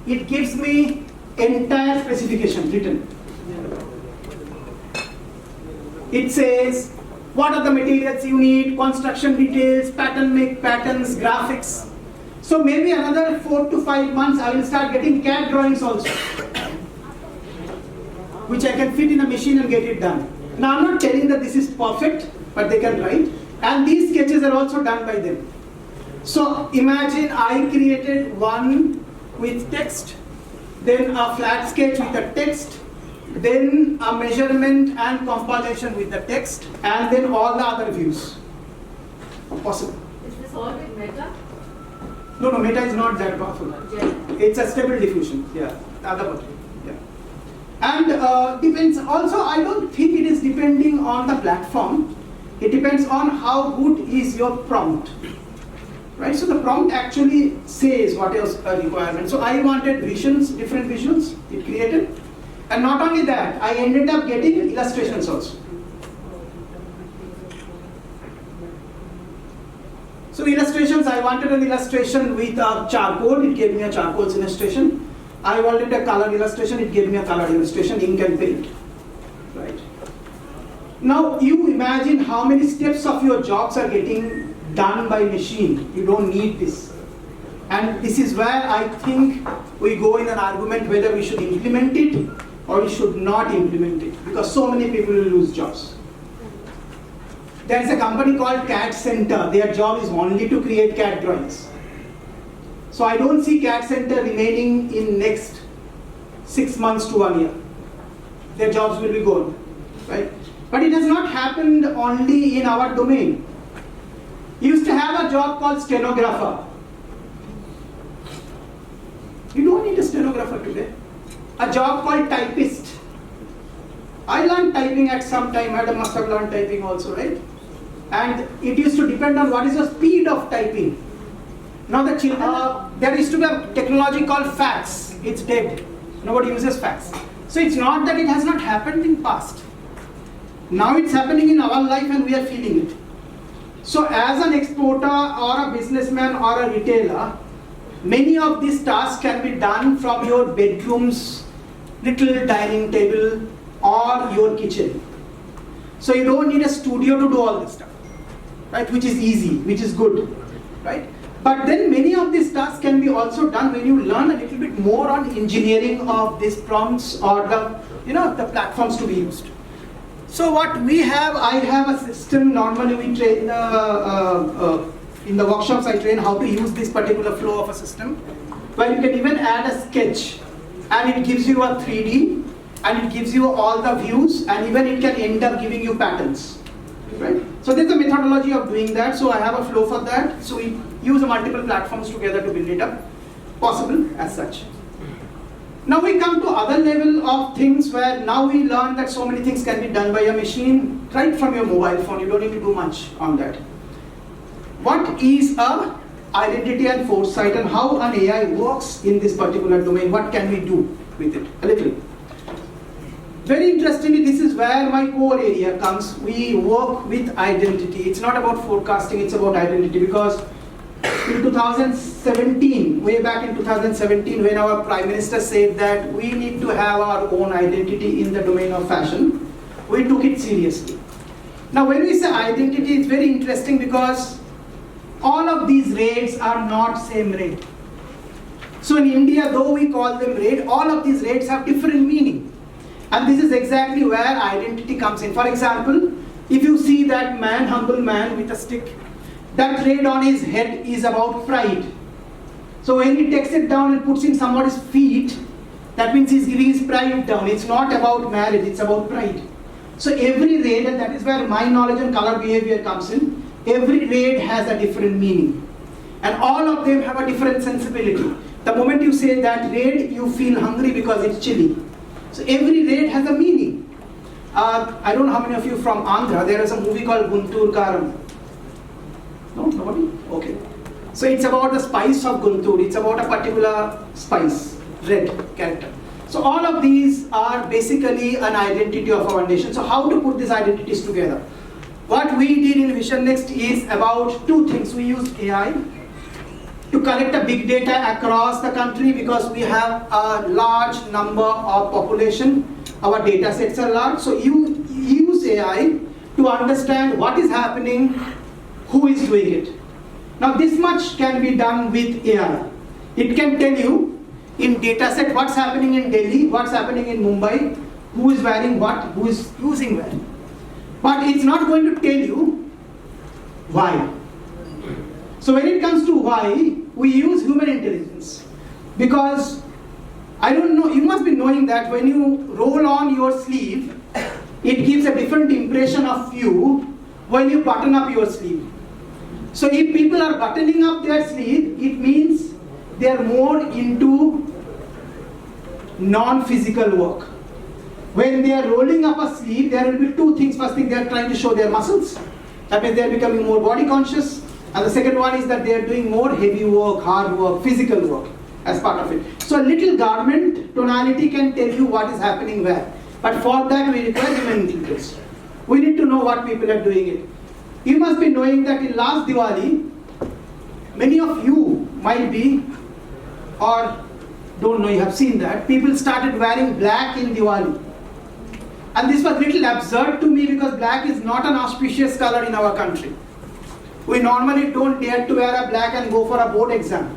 it gives me entire specification written. It says what are the materials you need, construction details, patterns, graphics. So maybe another 4 to 5 months I will start getting CAD drawings also, which I can fit in a machine and get it done. Now I'm not telling that this is perfect, but they can write. And these sketches are also done by them. So imagine I created one with text, then a flat sketch with the text, then a measurement and compilation with the text, and then all the other views possible. Is this all with Meta? No, Meta is not that powerful. It's a Stable Diffusion. Yeah, the other one. Yeah. And depends also, I don't think it is depending on the platform. It depends on how good is your prompt. Right? So the prompt actually says what is a requirement. So I wanted visions, different visions, it created. And not only that, I ended up getting illustrations also. So illustrations, I wanted an illustration with a charcoal, it gave me a charcoal illustration. I wanted a color illustration, it gave me a color illustration, ink and paint. Right? Now you imagine how many steps of your jobs are getting done by machine. You don't need this. And this is where I think we go in an argument whether we should implement it or we should not implement it, because so many people will lose jobs. There is a company called CAD Center. Their job is only to create CAD drawings. So I don't see CAD Center remaining in next 6 months to 1 year. Their jobs will be gone, right? But it has not happened only in our domain. You used to have a job called stenographer. You don't need a stenographer today. A job called typist. I learned typing at some time. Madam must have learned typing also, right? and it used to depend on what is the speed of typing. Now the children, there used to be a technology called fax. It's dead. Nobody uses fax. So it's not that it has not happened in past. Now it's happening in our life and we are feeling it. So as an exporter or a businessman or a retailer, many of these tasks can be done from your bedroom's little dining table or your kitchen. So you don't need a studio to do all this stuff, right? Which is easy, which is good, right? But then many of these tasks can be also done when you learn a little bit more on engineering of these prompts or the platforms to be used. So what we have, I have a system. Normally we train in the workshops. I train how to use this particular flow of a system, where you can even add a sketch, and it gives you a 3D, and it gives you all the views, and even it can end up giving you patterns. Right? So there's a methodology of doing that. So I have a flow for that. So we use multiple platforms together to build it up, possible as such. Now we come to other level of things where now we learn that so many things can be done by a machine right from your mobile phone. You don't need to do much on that. What is a identity and foresight, and how an AI works in this particular domain? What can we do with it? A little. Very interestingly, this is where my core area comes. We work with identity. It's not about forecasting, it's about identity, because in 2017, way back in 2017, when our Prime Minister said that we need to have our own identity in the domain of fashion, we took it seriously. Now when we say identity, it's very interesting because all of these raids are not same raid. So in India, though we call them raid, all of these raids have different meaning. And this is exactly where identity comes in. For example, if you see that man, humble man with a stick, that raid on his head is about pride. So when he takes it down and puts in somebody's feet, that means he's giving his pride down. It's not about marriage, it's about pride. So every raid, and that is where my knowledge and color behavior comes in, every raid has a different meaning. And all of them have a different sensibility. The moment you say that raid, you feel hungry because it's chilly. So every raid has a meaning. I don't know how many of you from Andhra, there is a movie called Guntur Karam. No? Nobody? Okay. So it's about the spice of Guntur. It's about a particular spice, red character. So all of these are basically an identity of our nation. So how to put these identities together? What we did in Vision Next is about two things. We used AI to collect a big data across the country, because we have a large number of population. Our data sets are large. So you use AI to understand what is happening, who is doing it. Now this much can be done with AI. It can tell you in data set what's happening in Delhi, what's happening in Mumbai, who is wearing what, who is using where. But it's not going to tell you why. So when it comes to why, we use human intelligence. Because, I don't know, you must be knowing that when you roll on your sleeve, it gives a different impression of you when you button up your sleeve. So if people are buttoning up their sleeve, it means they are more into non-physical work. When they are rolling up a sleeve, there will be two things. First thing, they are trying to show their muscles. That means they are becoming more body conscious. And the second one is that they are doing more heavy work, hard work, physical work as part of it. So a little garment tonality can tell you what is happening where. But for that we require human intelligence. We need to know what people are doing it. You must be knowing that in last Diwali, many of you might be, or don't know, you have seen that, people started wearing black in Diwali. And this was a little absurd to me, because black is not an auspicious color in our country. We normally don't dare to wear a black and go for a board exam.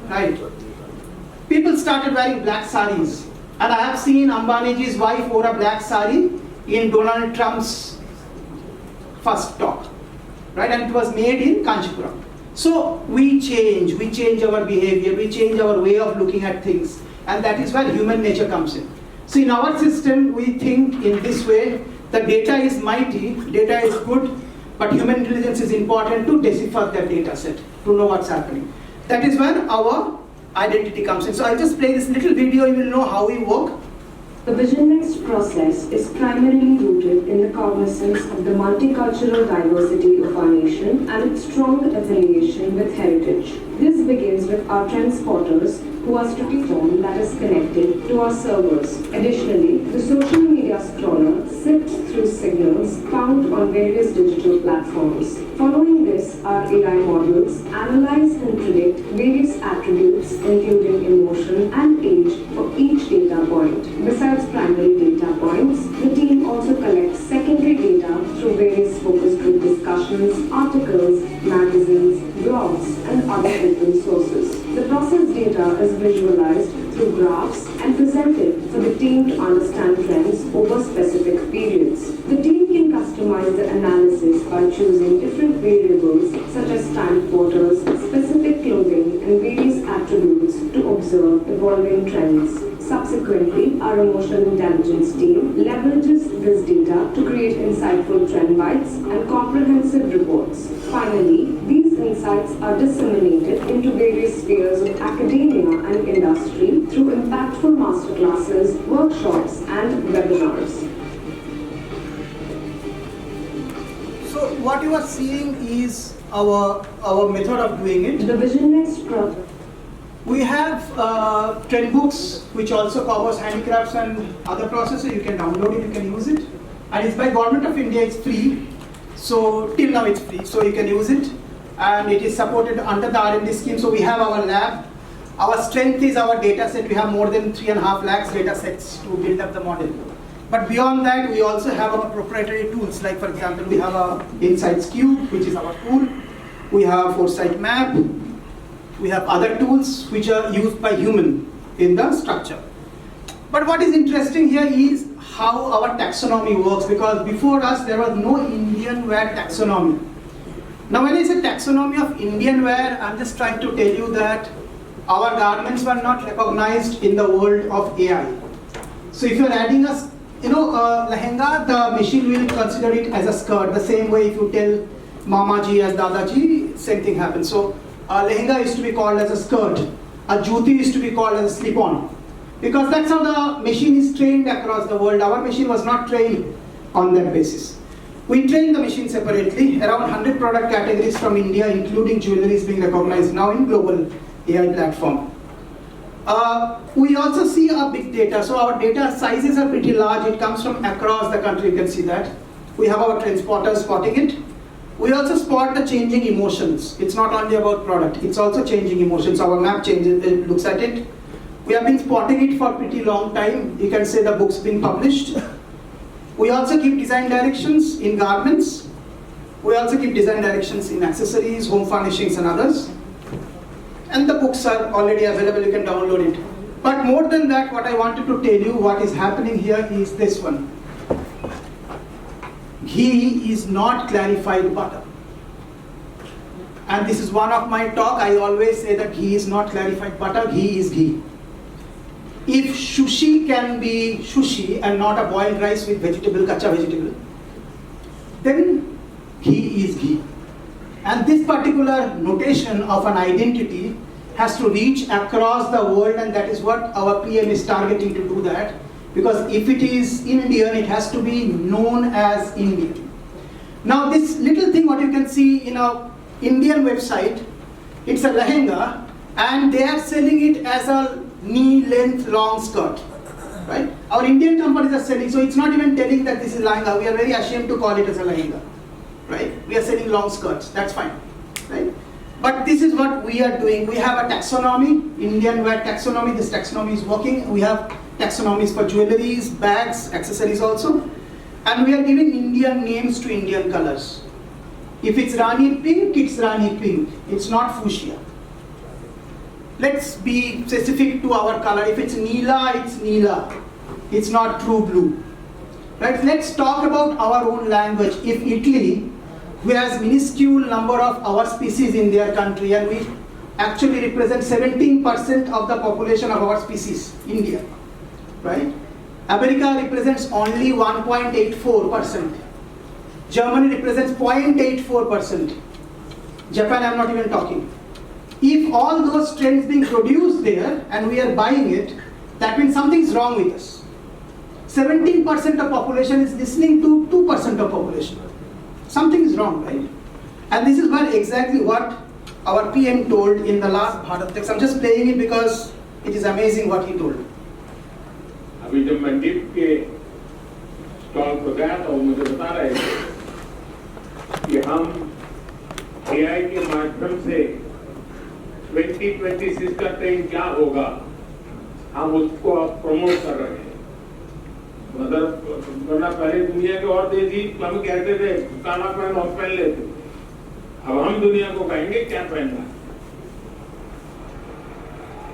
Right? People started wearing black saris. And I have seen Ambaniji's wife wore a black sari in Donald Trump's first talk. Right? And it was made in Kanchipuram. So we change our behavior, we change our way of looking at things. And that is where human nature comes in. So in our system, we think in this way, the data is mighty, data is good, but human intelligence is important to decipher that data set, to know what's happening. That is where our identity comes in. So I'll just play this little video, you will know how we work. The Vision Next process is primarily rooted in the cognizance of the multicultural diversity of our nation and its strong affiliation with heritage. This begins with our transporters, who are strategic form that is connected to our servers. Additionally, the social media scroller sifts through signals found on various digital platforms. Following this, our AI models analyze and predict various attributes including emotion and age for each data point. Besides primary data points, the team also collects secondary data through various focus group discussions, articles, magazines, blogs, and other open sources. The process data is visualized through graphs and presented for the team to understand trends over specific periods. The team can customize the analysis by choosing different variables such as time quarters, specific clothing, and various attributes to observe evolving trends. Subsequently, our emotional intelligence team leverages this data to create insightful trend bites and comprehensive reports. Finally, these insights are disseminated into various spheres of academia and industry through impactful masterclasses, workshops, and webinars. So what you are seeing is our method of doing it. The Vision Next project. We have trend books which also covers handicrafts and other processes. You can download it, you can use it. And it's by Government of India, it's free. So till now it's free, so you can use it. And it is supported under the R&D scheme. So we have our lab. Our strength is our data set. We have more than 3.5 lakhs data sets to build up the model. But beyond that, we also have our proprietary tools. Like for example, we have our Insights Cube, which is our tool. We have Foresight Map. We have other tools which are used by human in the structure. But what is interesting here is how our taxonomy works, because before us there was no Indian wear taxonomy. Now when I say taxonomy of Indian wear, I'm just trying to tell you that our garments were not recognized in the world of AI. So if you're adding a lehenga, the machine will consider it as a skirt. The same way if you tell Mamaji as Dadaji, same thing happens. So a lehenga used to be called as a skirt. A juti used to be called as a slip-on. Because that's how the machine is trained across the world. Our machine was not trained on that basis. We trained the machine separately. Around 100 product categories from India, including jewelry, is being recognized now in global AI platform. We also see our big data. So our data sizes are pretty large. It comes from across the country. You can see that. We have our transporters spotting it. We also spot the changing emotions. It's not only about product, it's also changing emotions. Our map changes, it looks at it. We have been spotting it for a pretty long time. You can say the book's been published. We also keep design directions in garments. We also keep design directions in accessories, home furnishings and others. And the books are already available, you can download it. But more than that, what I wanted to tell you, what is happening here is this one. Ghee is not clarified butter. And this is one of my talk. I always say that ghee is not clarified butter, ghee is ghee. If sushi can be sushi and not a boiled rice with vegetable, kacha vegetable, then ghee is ghee. And this particular notation of an identity has to reach across the world, and that is what our PM is targeting to do that. Because if it is Indian, it has to be known as Indian. Now this little thing what you can see in a Indian website, it's a lehenga, and they are selling it as a knee length long skirt, right? Our Indian companies are selling, so it's not even telling that this is lehenga. We are very ashamed to call it as a lehenga, right? We are selling long skirts, that's fine, right? But this is what we are doing. We have a taxonomy, Indian wear taxonomy. This taxonomy is working. We have taxonomies for jewelries, bags, accessories also. And we are giving Indian names to Indian colors. If it's Rani pink, it's Rani pink. It's not fuchsia. Let's be specific to our color. If it's Neela, it's Neela. It's not true blue. Right? Let's talk about our own language. If Italy, who has minuscule number of our species in their country, and we actually represent 17% of the population of our species, India, right? America represents only 1.84%. Germany represents 0.84%. Japan, I'm not even talking. If all those trends being produced there and we are buying it, that means something's wrong with us. 17% of population is listening to 2% of population. Something is wrong, right? And this is exactly what our PM told in the last Bharat Text. I'm just playing it because it is amazing what he told. अभी जब मैं dip के stall पर गया तो मुझे बता रहे थे कि हम एआई के माध्यम से 2026 का ट्रेंड क्या होगा, हम उसको अब प्रमोट कर रहे हैं। मतलब वरना पहले दुनिया के और देश ही हम कहते थे काला पहन और पहन लेते, अब हम दुनिया को कहेंगे क्या पहनना है।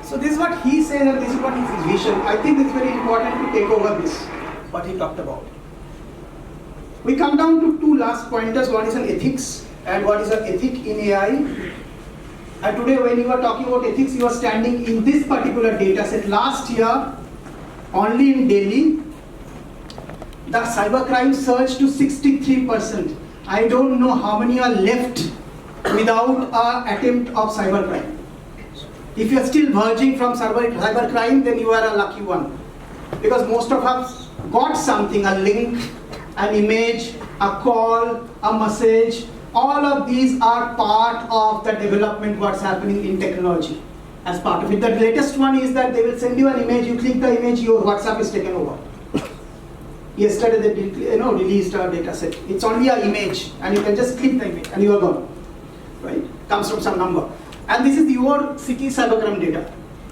So this is what he says and this is what is his vision. I think it's very important to take over this, what he talked about. We come down to two last pointers. One is an ethics and what is an ethic in AI. And today when you are talking about ethics, you are standing in this particular data set. Last year, only in Delhi, the cybercrime surged to 63%. I don't know how many are left without an attempt of cybercrime. If you are still verging from cybercrime, then you are a lucky one. Because most of us got something, a link, an image, a call, a message. All of these are part of the development what's happening in technology as part of it. The latest one is that they will send you an image, you click the image, your WhatsApp is taken over. Yesterday they released a data set. It's only an image and you can just click the image and you are gone. Right? Comes from some number. And this is your city cybercrime data,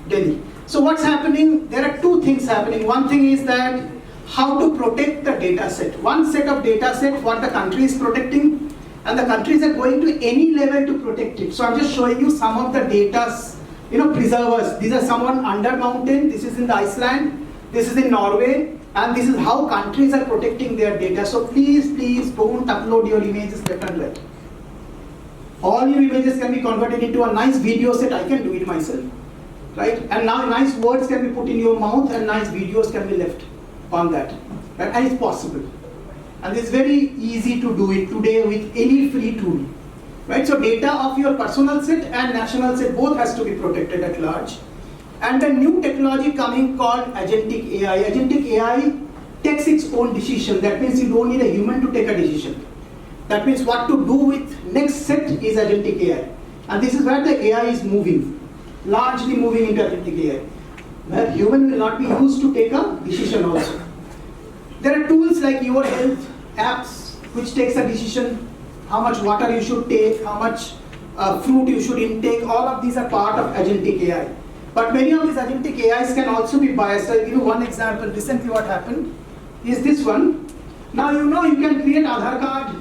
Delhi. So what's happening? There are two things happening. One thing is that how to protect the data set. One set of data set what the country is protecting, and the countries are going to any level to protect it. So I'm just showing you some of the data's preservers. These are someone under mountain. This is in the Iceland. This is in Norway. And this is how countries are protecting their data. So please don't upload your images left and right. All your images can be converted into a nice video set. I can do it myself, right? And now nice words can be put in your mouth and nice videos can be left on that, right? And it's possible. And it's very easy to do it today with any free tool, right? So data of your personal set and national set both has to be protected at large. And the new technology coming called agentic AI. Agentic AI takes its own decision. That means you don't need a human to take a decision. That means what to do with next set is agentic AI. And this is where the AI is moving, largely moving into agentic AI, where human will not be used to take a decision also. There are tools like Your Health apps which takes a decision, how much water you should take, how much fruit you should intake. All of these are part of agentic AI. But many of these agentic AIs can also be biased. I'll give you one example. Recently what happened is this one. Now you can create Aadhaar card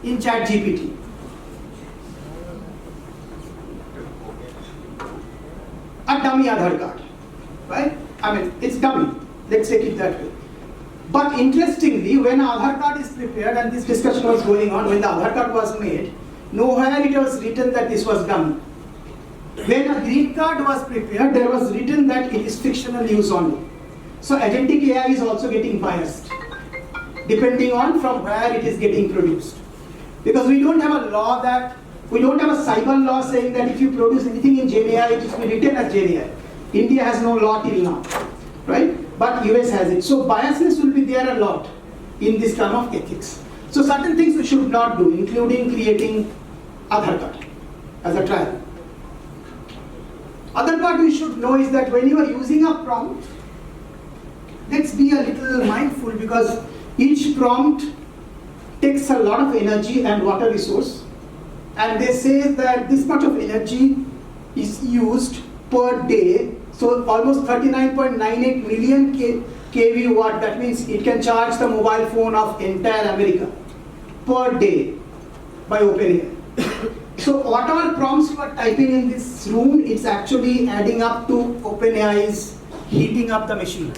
in ChatGPT. A dummy Aadhaar card, right? I mean, it's dummy. Let's take it that way. But interestingly, when Aadhaar card is prepared, and this discussion was going on, when the Aadhaar card was made, nowhere it was written that this was dummy. When a green card was prepared, there was written that it is fictional use only. So agentic AI is also getting biased, depending on from where it is getting produced. Because we don't have a law we don't have a cyber law saying that if you produce anything in GenAI, it is written as GenAI. India has no law till now, right? But US has it. So biasness will be there a lot in this term of ethics. So certain things we should not do, including creating Aadhaar card as a trial. Other part we should know is that when you are using a prompt, let's be a little mindful because each prompt takes a lot of energy and water resource, and they say that this much of energy is used per day. So almost 39.98 million kW watt. That means it can charge the mobile phone of entire America per day by OpenAI. So whatever prompts you are typing in this room, it's actually adding up to OpenAI's heating up the machine.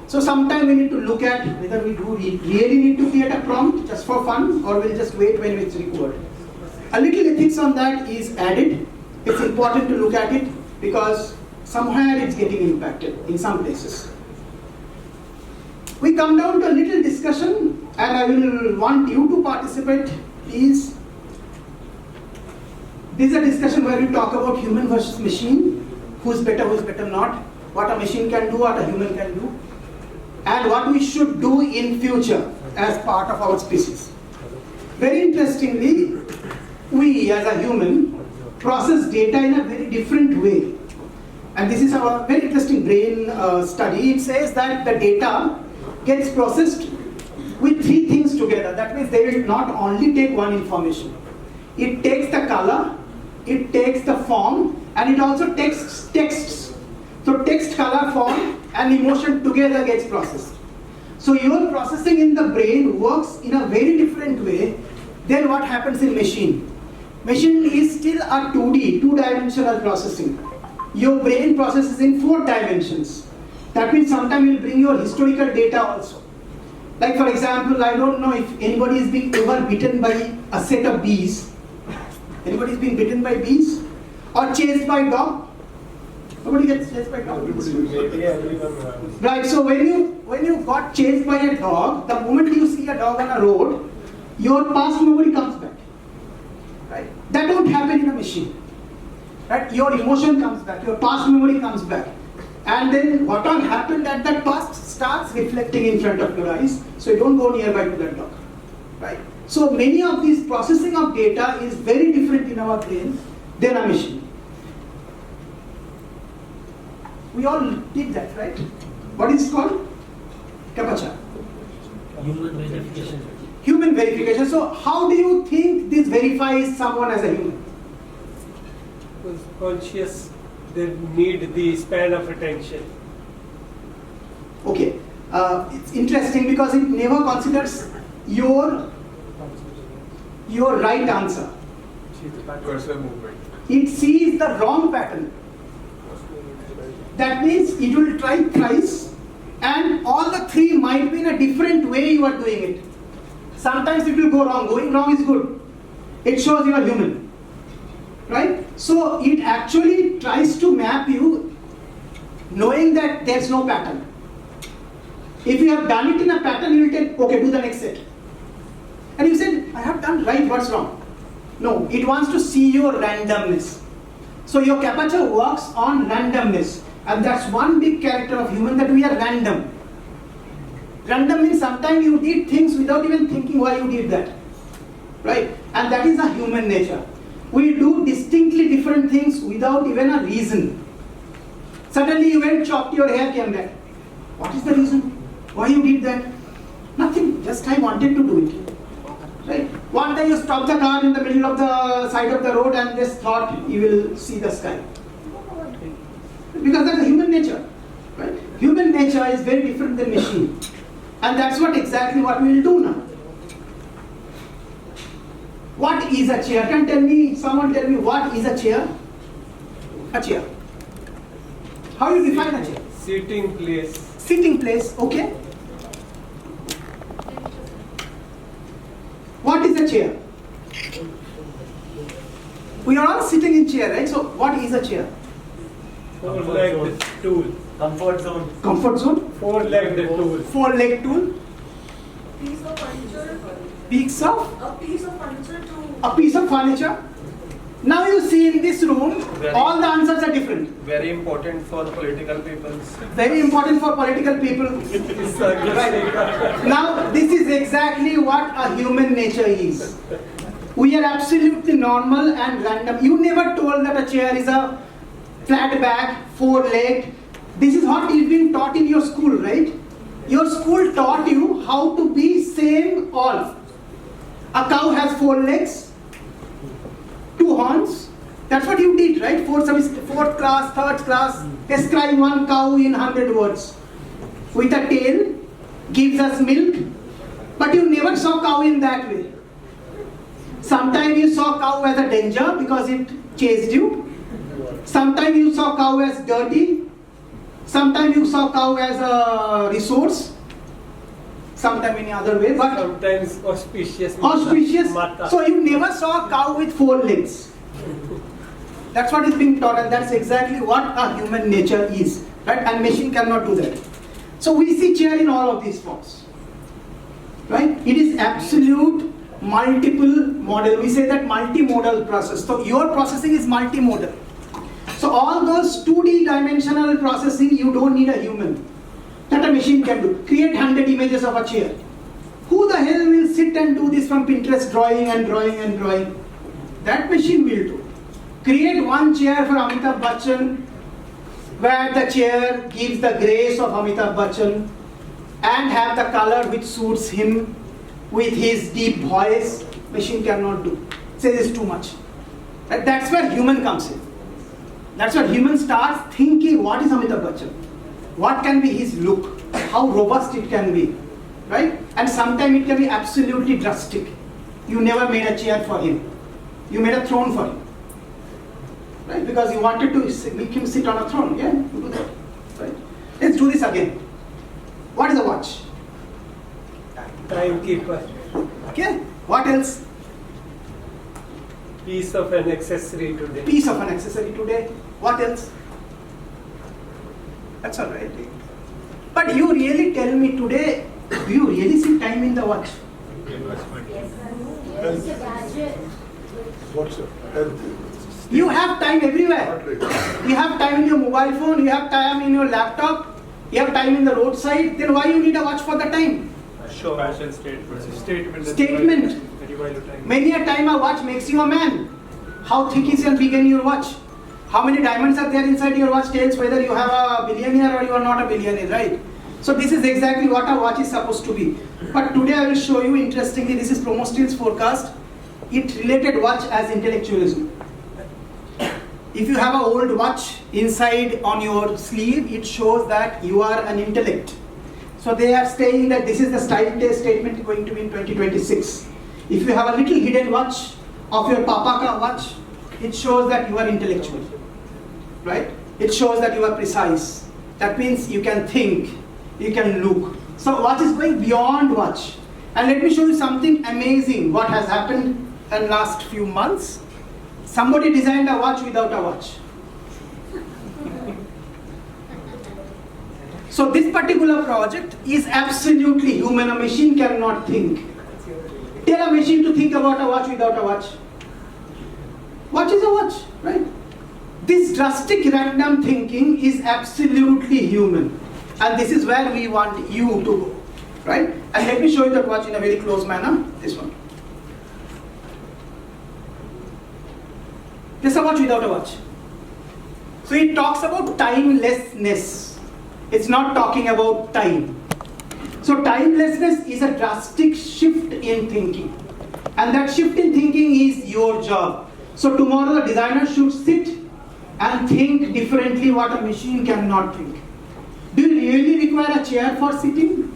So sometime we need to look at whether we really need to create a prompt just for fun or we'll just wait when it's required. A little ethics on that is added. It's important to look at it because somewhere it's getting impacted in some places. We come down to a little discussion and I will want you to participate, please. This is a discussion where we talk about human versus machine, who's better not, what a machine can do, what a human can do. and what we should do in future as part of our species. Very interestingly, we as a human process data in a very different way. And this is a very interesting brain study. It says that the data gets processed with three things together. That means they will not only take one information. It takes the color, it takes the form, and it also takes texts. So text, color, form, and emotion together gets processed. So your processing in the brain works in a very different way than what happens in machine. Machine is still a 2D, two-dimensional processing. Your brain processes in 4 dimensions. That means sometimes you'll bring your historical data also. Like for example, I don't know if anybody is being ever bitten by a set of bees. Anybody is being bitten by bees? Or chased by dog? Nobody gets chased by dog. Maybe everyone. Right, so when you got chased by a dog, the moment you see a dog on a road, your past memory comes back. Right? That don't happen in a machine. Right? Your emotion comes back, your past memory comes back. And then what all happened at that past starts reflecting in front of your eyes, so you don't go nearby to that dog. Right? So many of these processing of data is very different in our brain than a machine. We all did that, right? What is it called? CAPTCHA. Human verification. Human verification. So how do you think this verifies someone as a human? Was conscious, they need the span of attention. Okay, it's interesting because it never considers your right answer. Cursor movement. It sees the wrong pattern. That means it will try thrice, and all the 3 might be in a different way you are doing it. Sometimes it will go wrong. Going wrong is good. It shows you are human. Right? So it actually tries to map you knowing that there's no pattern. If you have done it in a pattern, you will tell, okay, do the next set. And you said, I have done right, what's wrong? No, it wants to see your randomness. So your CAPTCHA works on randomness. And that's one big character of human, that we are random. Random means sometimes you did things without even thinking why you did that. Right? And that is a human nature. We do distinctly different things without even a reason. Suddenly you went, chopped your hair, came back. What is the reason? Why you did that? Nothing, just I wanted to do it. Right? One day you stopped the car in the middle of the side of the road and just thought you will see the sky. Because that's a human nature. Right? Human nature is very different than machine. And that's exactly what we will do now. What is a chair? Someone tell me what is a chair? A chair. How you define a chair? Sitting place. Sitting place, okay. What is a chair? We are all sitting in chair, right? So what is a chair? 4-legged tool. Comfort zone. Comfort zone? 4-legged tool. 4-leg tool? Piece of furniture. Piece of? A piece of furniture to. A piece of furniture? Now you see in this room, all the answers are different. Very important for political people. Very important for political people. Right. Now this is exactly what a human nature is. We are absolutely normal and random. You never told that a chair is a flat back, 4-legged. This is what is being taught in your school, right? Your school taught you how to be same all. A cow has 4 legs, 2 horns. That's what you did, right? 4th class, 3rd class. Describe one cow in 100 words. With a tail, gives us milk. But you never saw cow in that way. Sometimes you saw cow as a danger because it chased you. Sometimes you saw cow as dirty. Sometimes you saw cow as a resource. Sometimes in other way. But sometimes auspicious. Auspicious. Mata. So you never saw a cow with 4 legs. That's what is being taught, and that's exactly what a human nature is. Right? And machine cannot do that. So we see chair in all of these forms. Right? It is absolute multiple model. We say that multimodal process. So your processing is multimodal. So all those 2D dimensional processing, you don't need a human. that a machine can do. Create 100 images of a chair. Who the hell will sit and do this from Pinterest, drawing and drawing and drawing? That machine will do. Create one chair for Amitabh Bachchan, where the chair gives the grace of Amitabh Bachchan and have the color which suits him with his deep voice. Machine cannot do. Says it's too much. Right? That's where human comes in. That's where human starts thinking, what is Amitabh Bachchan? What can be his look? How robust it can be, right? And sometimes it can be absolutely drastic. You never made a chair for him. You made a throne for him, right? Because you wanted to make him sit on a throne. Yeah, you do that, right? Let's do this again. What is a watch? Timekeeper. Okay. What else? Piece of an accessory today. Piece of an accessory today. What else? That's all right. But you really tell me today, do you really see time in the watch? It's a gadget. What's it? You have time everywhere. You have time in your mobile phone, you have time in your laptop, you have time in the roadside. Then why you need a watch for the time? Show fashion statement. Statement. Statement. That you value time. Many a time a watch makes you a man. How thick is and big in your watch? How many diamonds are there inside your watch tells whether you have a billionaire or you are not a billionaire, right? So this is exactly what a watch is supposed to be. But today I will show you, interestingly, this is Promostil's forecast. It related watch as intellectualism. If you have an old watch inside on your sleeve, it shows that you are an intellect. So they are saying that this is the style test statement going to be in 2026. If you have a little hidden watch of your papa ka watch, it shows that you are intellectual, right? It shows that you are precise. That means you can think, you can look. So watch is going beyond watch. And let me show you something amazing what has happened in last few months. Somebody designed a watch without a watch. So this particular project is absolutely human. A machine cannot think. Tell a machine to think about a watch without a watch. Watch is a watch, right? This drastic random thinking is absolutely human. And this is where we want you to go, right? And let me show you that watch in a very close manner. This one. This is a watch without a watch. So it talks about timelessness. It's not talking about time. So timelessness is a drastic shift in thinking. And that shift in thinking is your job. So tomorrow the designer should sit and think differently what a machine cannot think. Do you really require a chair for sitting?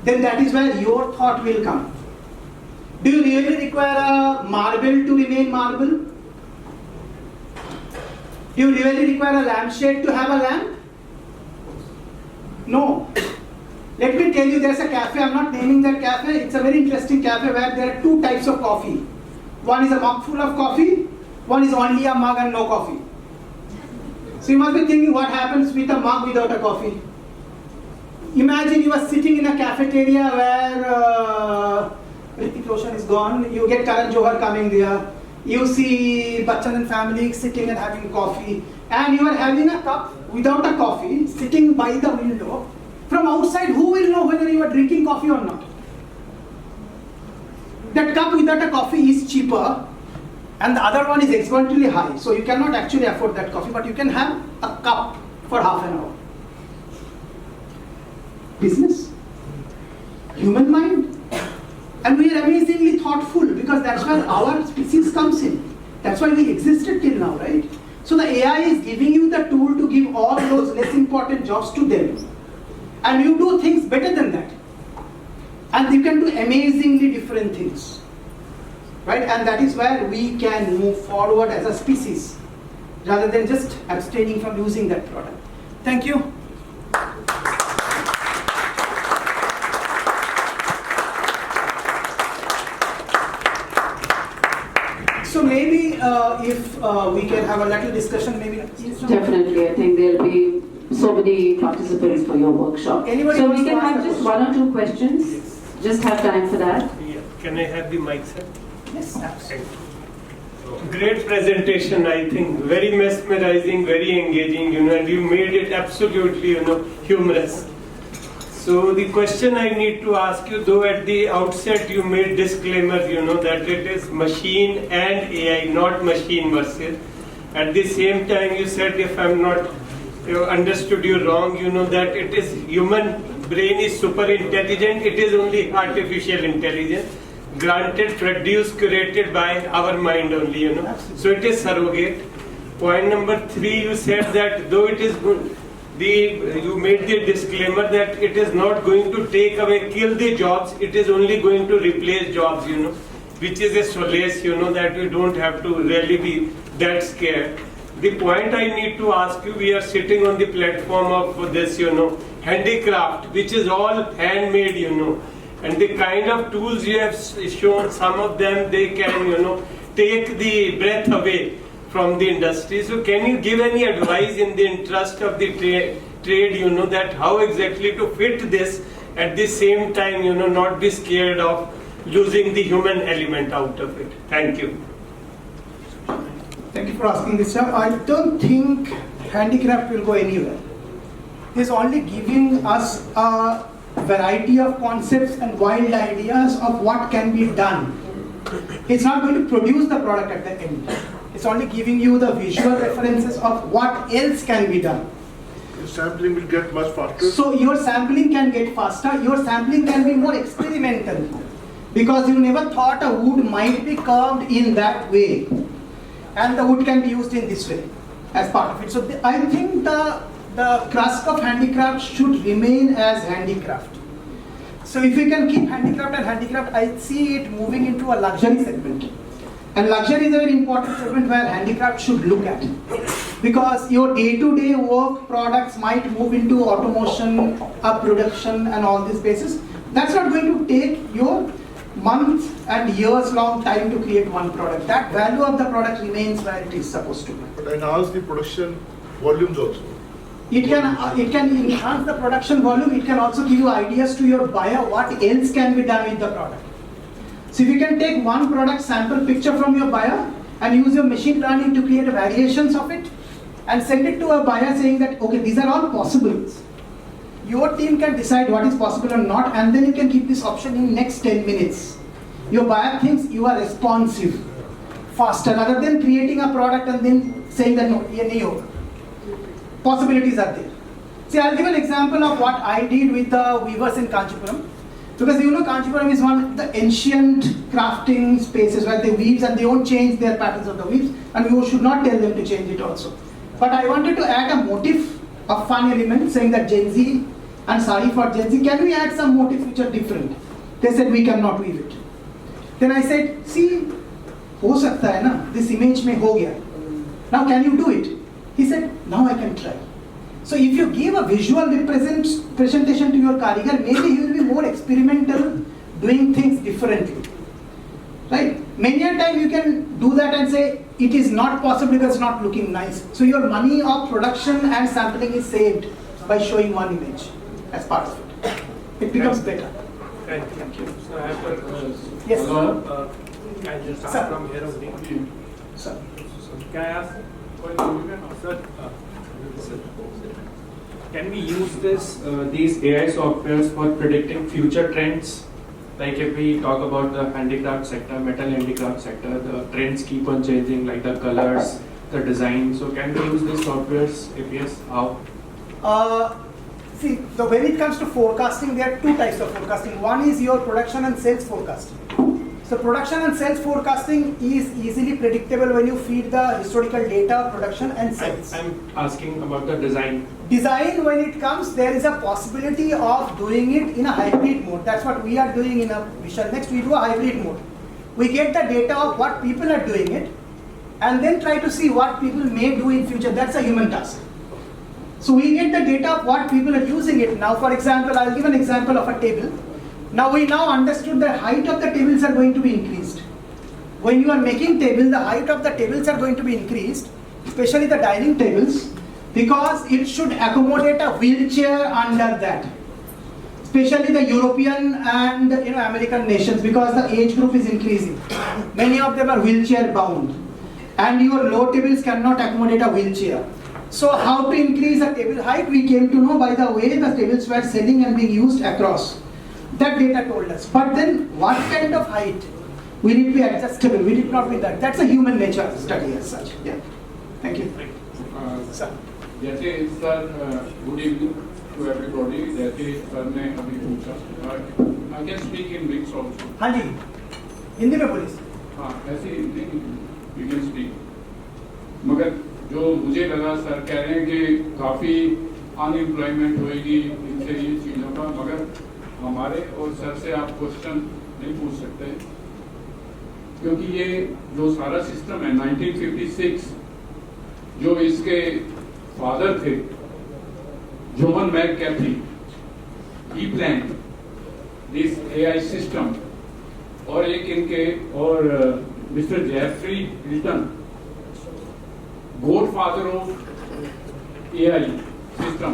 Then that is where your thought will come. Do you really require a marble to remain marble? Do you really require a lampshade to have a lamp? No. Let me tell you, there's a cafe, I'm not naming that cafe, it's a very interesting cafe where there are two types of coffee. One is a mug full of coffee, one is only a mug and no coffee. So you must be thinking what happens with a mug without a coffee. Imagine you are sitting in a cafeteria where Hrithik Roshan is gone, you get Karan Johar coming there, you see Bachchan and family sitting and having coffee, and you are having a cup without a coffee, sitting by the window. From outside, who will know whether you are drinking coffee or not? That cup without a coffee is cheaper, and the other one is exorbitantly high. So you cannot actually afford that coffee, but you can have a cup for half an hour. Business, human mind. And we are amazingly thoughtful because that's where our species comes in. That's why we existed till now, right? So the AI is giving you the tool to give all those less important jobs to them. And you do things better than that. And you can do amazingly different things. Right? And that is where we can move forward as a species rather than just abstaining from using that product. Thank you. So maybe if we can have a little discussion, maybe. Definitely, I think there'll be so many participants for your workshop. Anybody So wants we can to ask have a just question? 1 or 2 questions. Just have time for that. Yeah. Can I have the mic, sir? Yes, absolutely. Thank you. Great presentation, I think. Very mesmerizing, very engaging, and you made it absolutely, humorous. So the question I need to ask you, though at the outset you made disclaimer, that it is machine and AI, not machine versus. At the same time you said, if I'm not understood you wrong, that it is human brain is super intelligent, it is only artificial intelligence. Granted, produced, curated by our mind only, So it is surrogate. Point number 3, you said that though it is good, you made the disclaimer that it is not going to take away, kill the jobs, it is only going to replace jobs, which is a solace, that you don't have to really be that scared. The point I need to ask you, we are sitting on the platform of this, handicraft, which is all handmade, and the kind of tools you have shown, some of them, they can, take the breath away from the industry. So can you give any advice in the interest of the trade, that how exactly to fit this at the same time, not be scared of losing the human element out of it? Thank you. Thank you for asking this, sir. I don't think handicraft will go anywhere. It's only giving us a variety of concepts and wild ideas of what can be done. It's not going to produce the product at the end. It's only giving you the visual references of what else can be done. Your sampling will get much faster. So your sampling can get faster. Your sampling can be more experimental because you never thought a wood might be carved in that way, and the wood can be used in this way as part of it. So I think the crust of handicraft should remain as handicraft. So if we can keep handicraft and handicraft, I see it moving into a luxury segment. And luxury is a very important segment where handicraft should look at. Because your day-to-day work products might move into automation, production and all these spaces. That's not going to take your months and years long time to create one product. That value of the product remains where it is supposed to be. But enhance the production volumes also. It can enhance the production volume. It can also give you ideas to your buyer what else can be done with the product. So if you can take one product sample picture from your buyer and use your machine learning to create variations of it and send it to a buyer saying that, okay, these are all possibles. Your team can decide what is possible or not, and then you can keep this option in next 10 minutes. Your buyer thinks you are responsive, faster, rather than creating a product and then saying that no, nahi. Possibilities are there. See, I'll give an example of what I did with the weavers in Kanchipuram. Because Kanchipuram is one of the ancient crafting spaces where they weave and they don't change their patterns of the weaves, and we should not tell them to change it also. But I wanted to add a motif, a fun element, saying that Gen Z and sari for Gen Z, can we add some motif which are different? They said we cannot weave it. Then I said, see, ho sakta hai na, this image mein ho gaya. Now can you do it? He said, now I can try. So if you give a visual presentation to your karigar, maybe he will be more experimental, doing things differently. Right? Many a time you can do that and say, it is not possible because it's not looking nice. So your money of production and sampling is saved by showing one image as part of it. It becomes better. Thank you. So I have a Yes. I'll just start from here only. Sir. Can I ask? Sir, can we use these AI softwares for predicting future trends? Like if we talk about the handicraft sector, metal handicraft sector, the trends keep on changing, like the colors, the design. So can we use these softwares? If yes, how? See, so when it comes to forecasting, there are two types of forecasting. One is your production and sales forecasting. So production and sales forecasting is easily predictable when you feed the historical data, production and sales. I'm asking about the design. Design, when it comes, there is a possibility of doing it in a hybrid mode. That's what we are doing in a Visual Next. We do a hybrid mode. We get the data of what people are doing it and then try to see what people may do in future. That's a human task. So we get the data of what people are using it. Now, for example, I'll give an example of a table. Now we understood the height of the tables are going to be increased. When you are making table, the height of the tables are going to be increased, especially the dining tables, because it should accommodate a wheelchair under that. Especially the European and American nations, because the age group is increasing. Many of them are wheelchair bound. and your low tables cannot accommodate a wheelchair. So how to increase the table height, we came to know by the way the tables were selling and being used across. That data told us. But then what kind of height? Will it be adjustable? Will it not be that? That's a human nature study as such. Yeah. Thank you. Sir. जैसे sir good evening to everybody, जैसे sir ने अभी पूछा, I can speak in mix also. हाँ जी, हिंदी में बोलिए। हाँ, ऐसे हिंदी यू कैन स्पीक। मगर जो मुझे लगा सर कह रहे हैं कि काफ़ी अनएम्प्लॉयमेंट होएगी इनसे ये चीज़ों का, मगर हमारे और सर से आप क्वेश्चन नहीं पूछ सकते क्योंकि ये जो सारा सिस्टम है 1956 जो इसके फादर थे John McCarthy, he plan this AI system, और एक इनके और mister Geoffrey Hinton, godfather of AI system,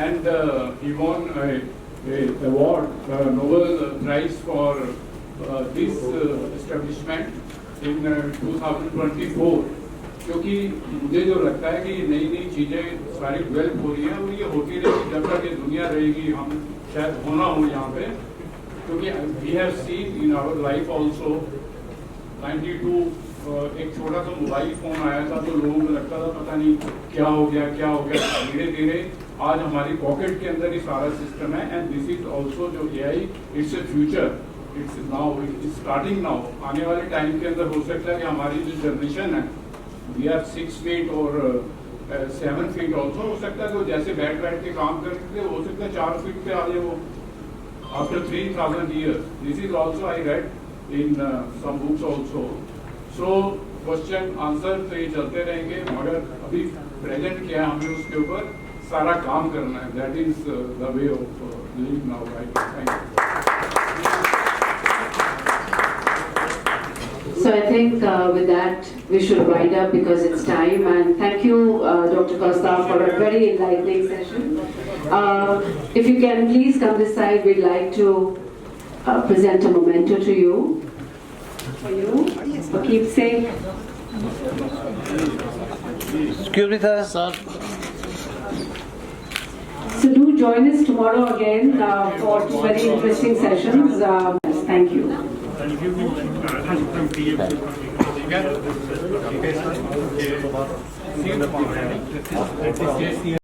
and he won a award, Nobel Prize for this establishment in 2024. क्योंकि मुझे जो लगता है कि नई नई चीज़ें सारी डेवलप हो रही हैं और ये होती रहेगी जब तक ये दुनिया रहेगी, हम शायद होना हो यहाँ पे, क्योंकि we have seen in our life also 92 एक छोटा सा मोबाइल फोन आया था तो लोगों को लगता था पता नहीं क्या हो गया, धीरे धीरे आज हमारी पॉकेट के अंदर ही सारा सिस्टम है। एंड दिस इज ऑल्सो जो AI, it's a future, it's now, it's starting now. आने वाले टाइम के अंदर हो सकता है कि हमारी जो जनरेशन है, वी आर 6 फीट और 7 फीट ऑल्सो, हो सकता है तो जैसे बैठ के काम करते थे हो सकता है 4 फीट पे आ जाए वो after 3000 years. This is also I read in some books also. So question answer तो ये चलते रहेंगे, मगर अभी प्रेजेंट क्या है, हमें उसके ऊपर सारा काम करना है। That is the way of living now, right? Thank you. So I think with that we should wind up because it's time, and thank you Dr. Costa for a very enlightening session. If you can please come this side, we'd like to present a memento to you, for you, for keepsake. Excuse me, sir. So do join us tomorrow again for very interesting sessions. Thank you. Thank you.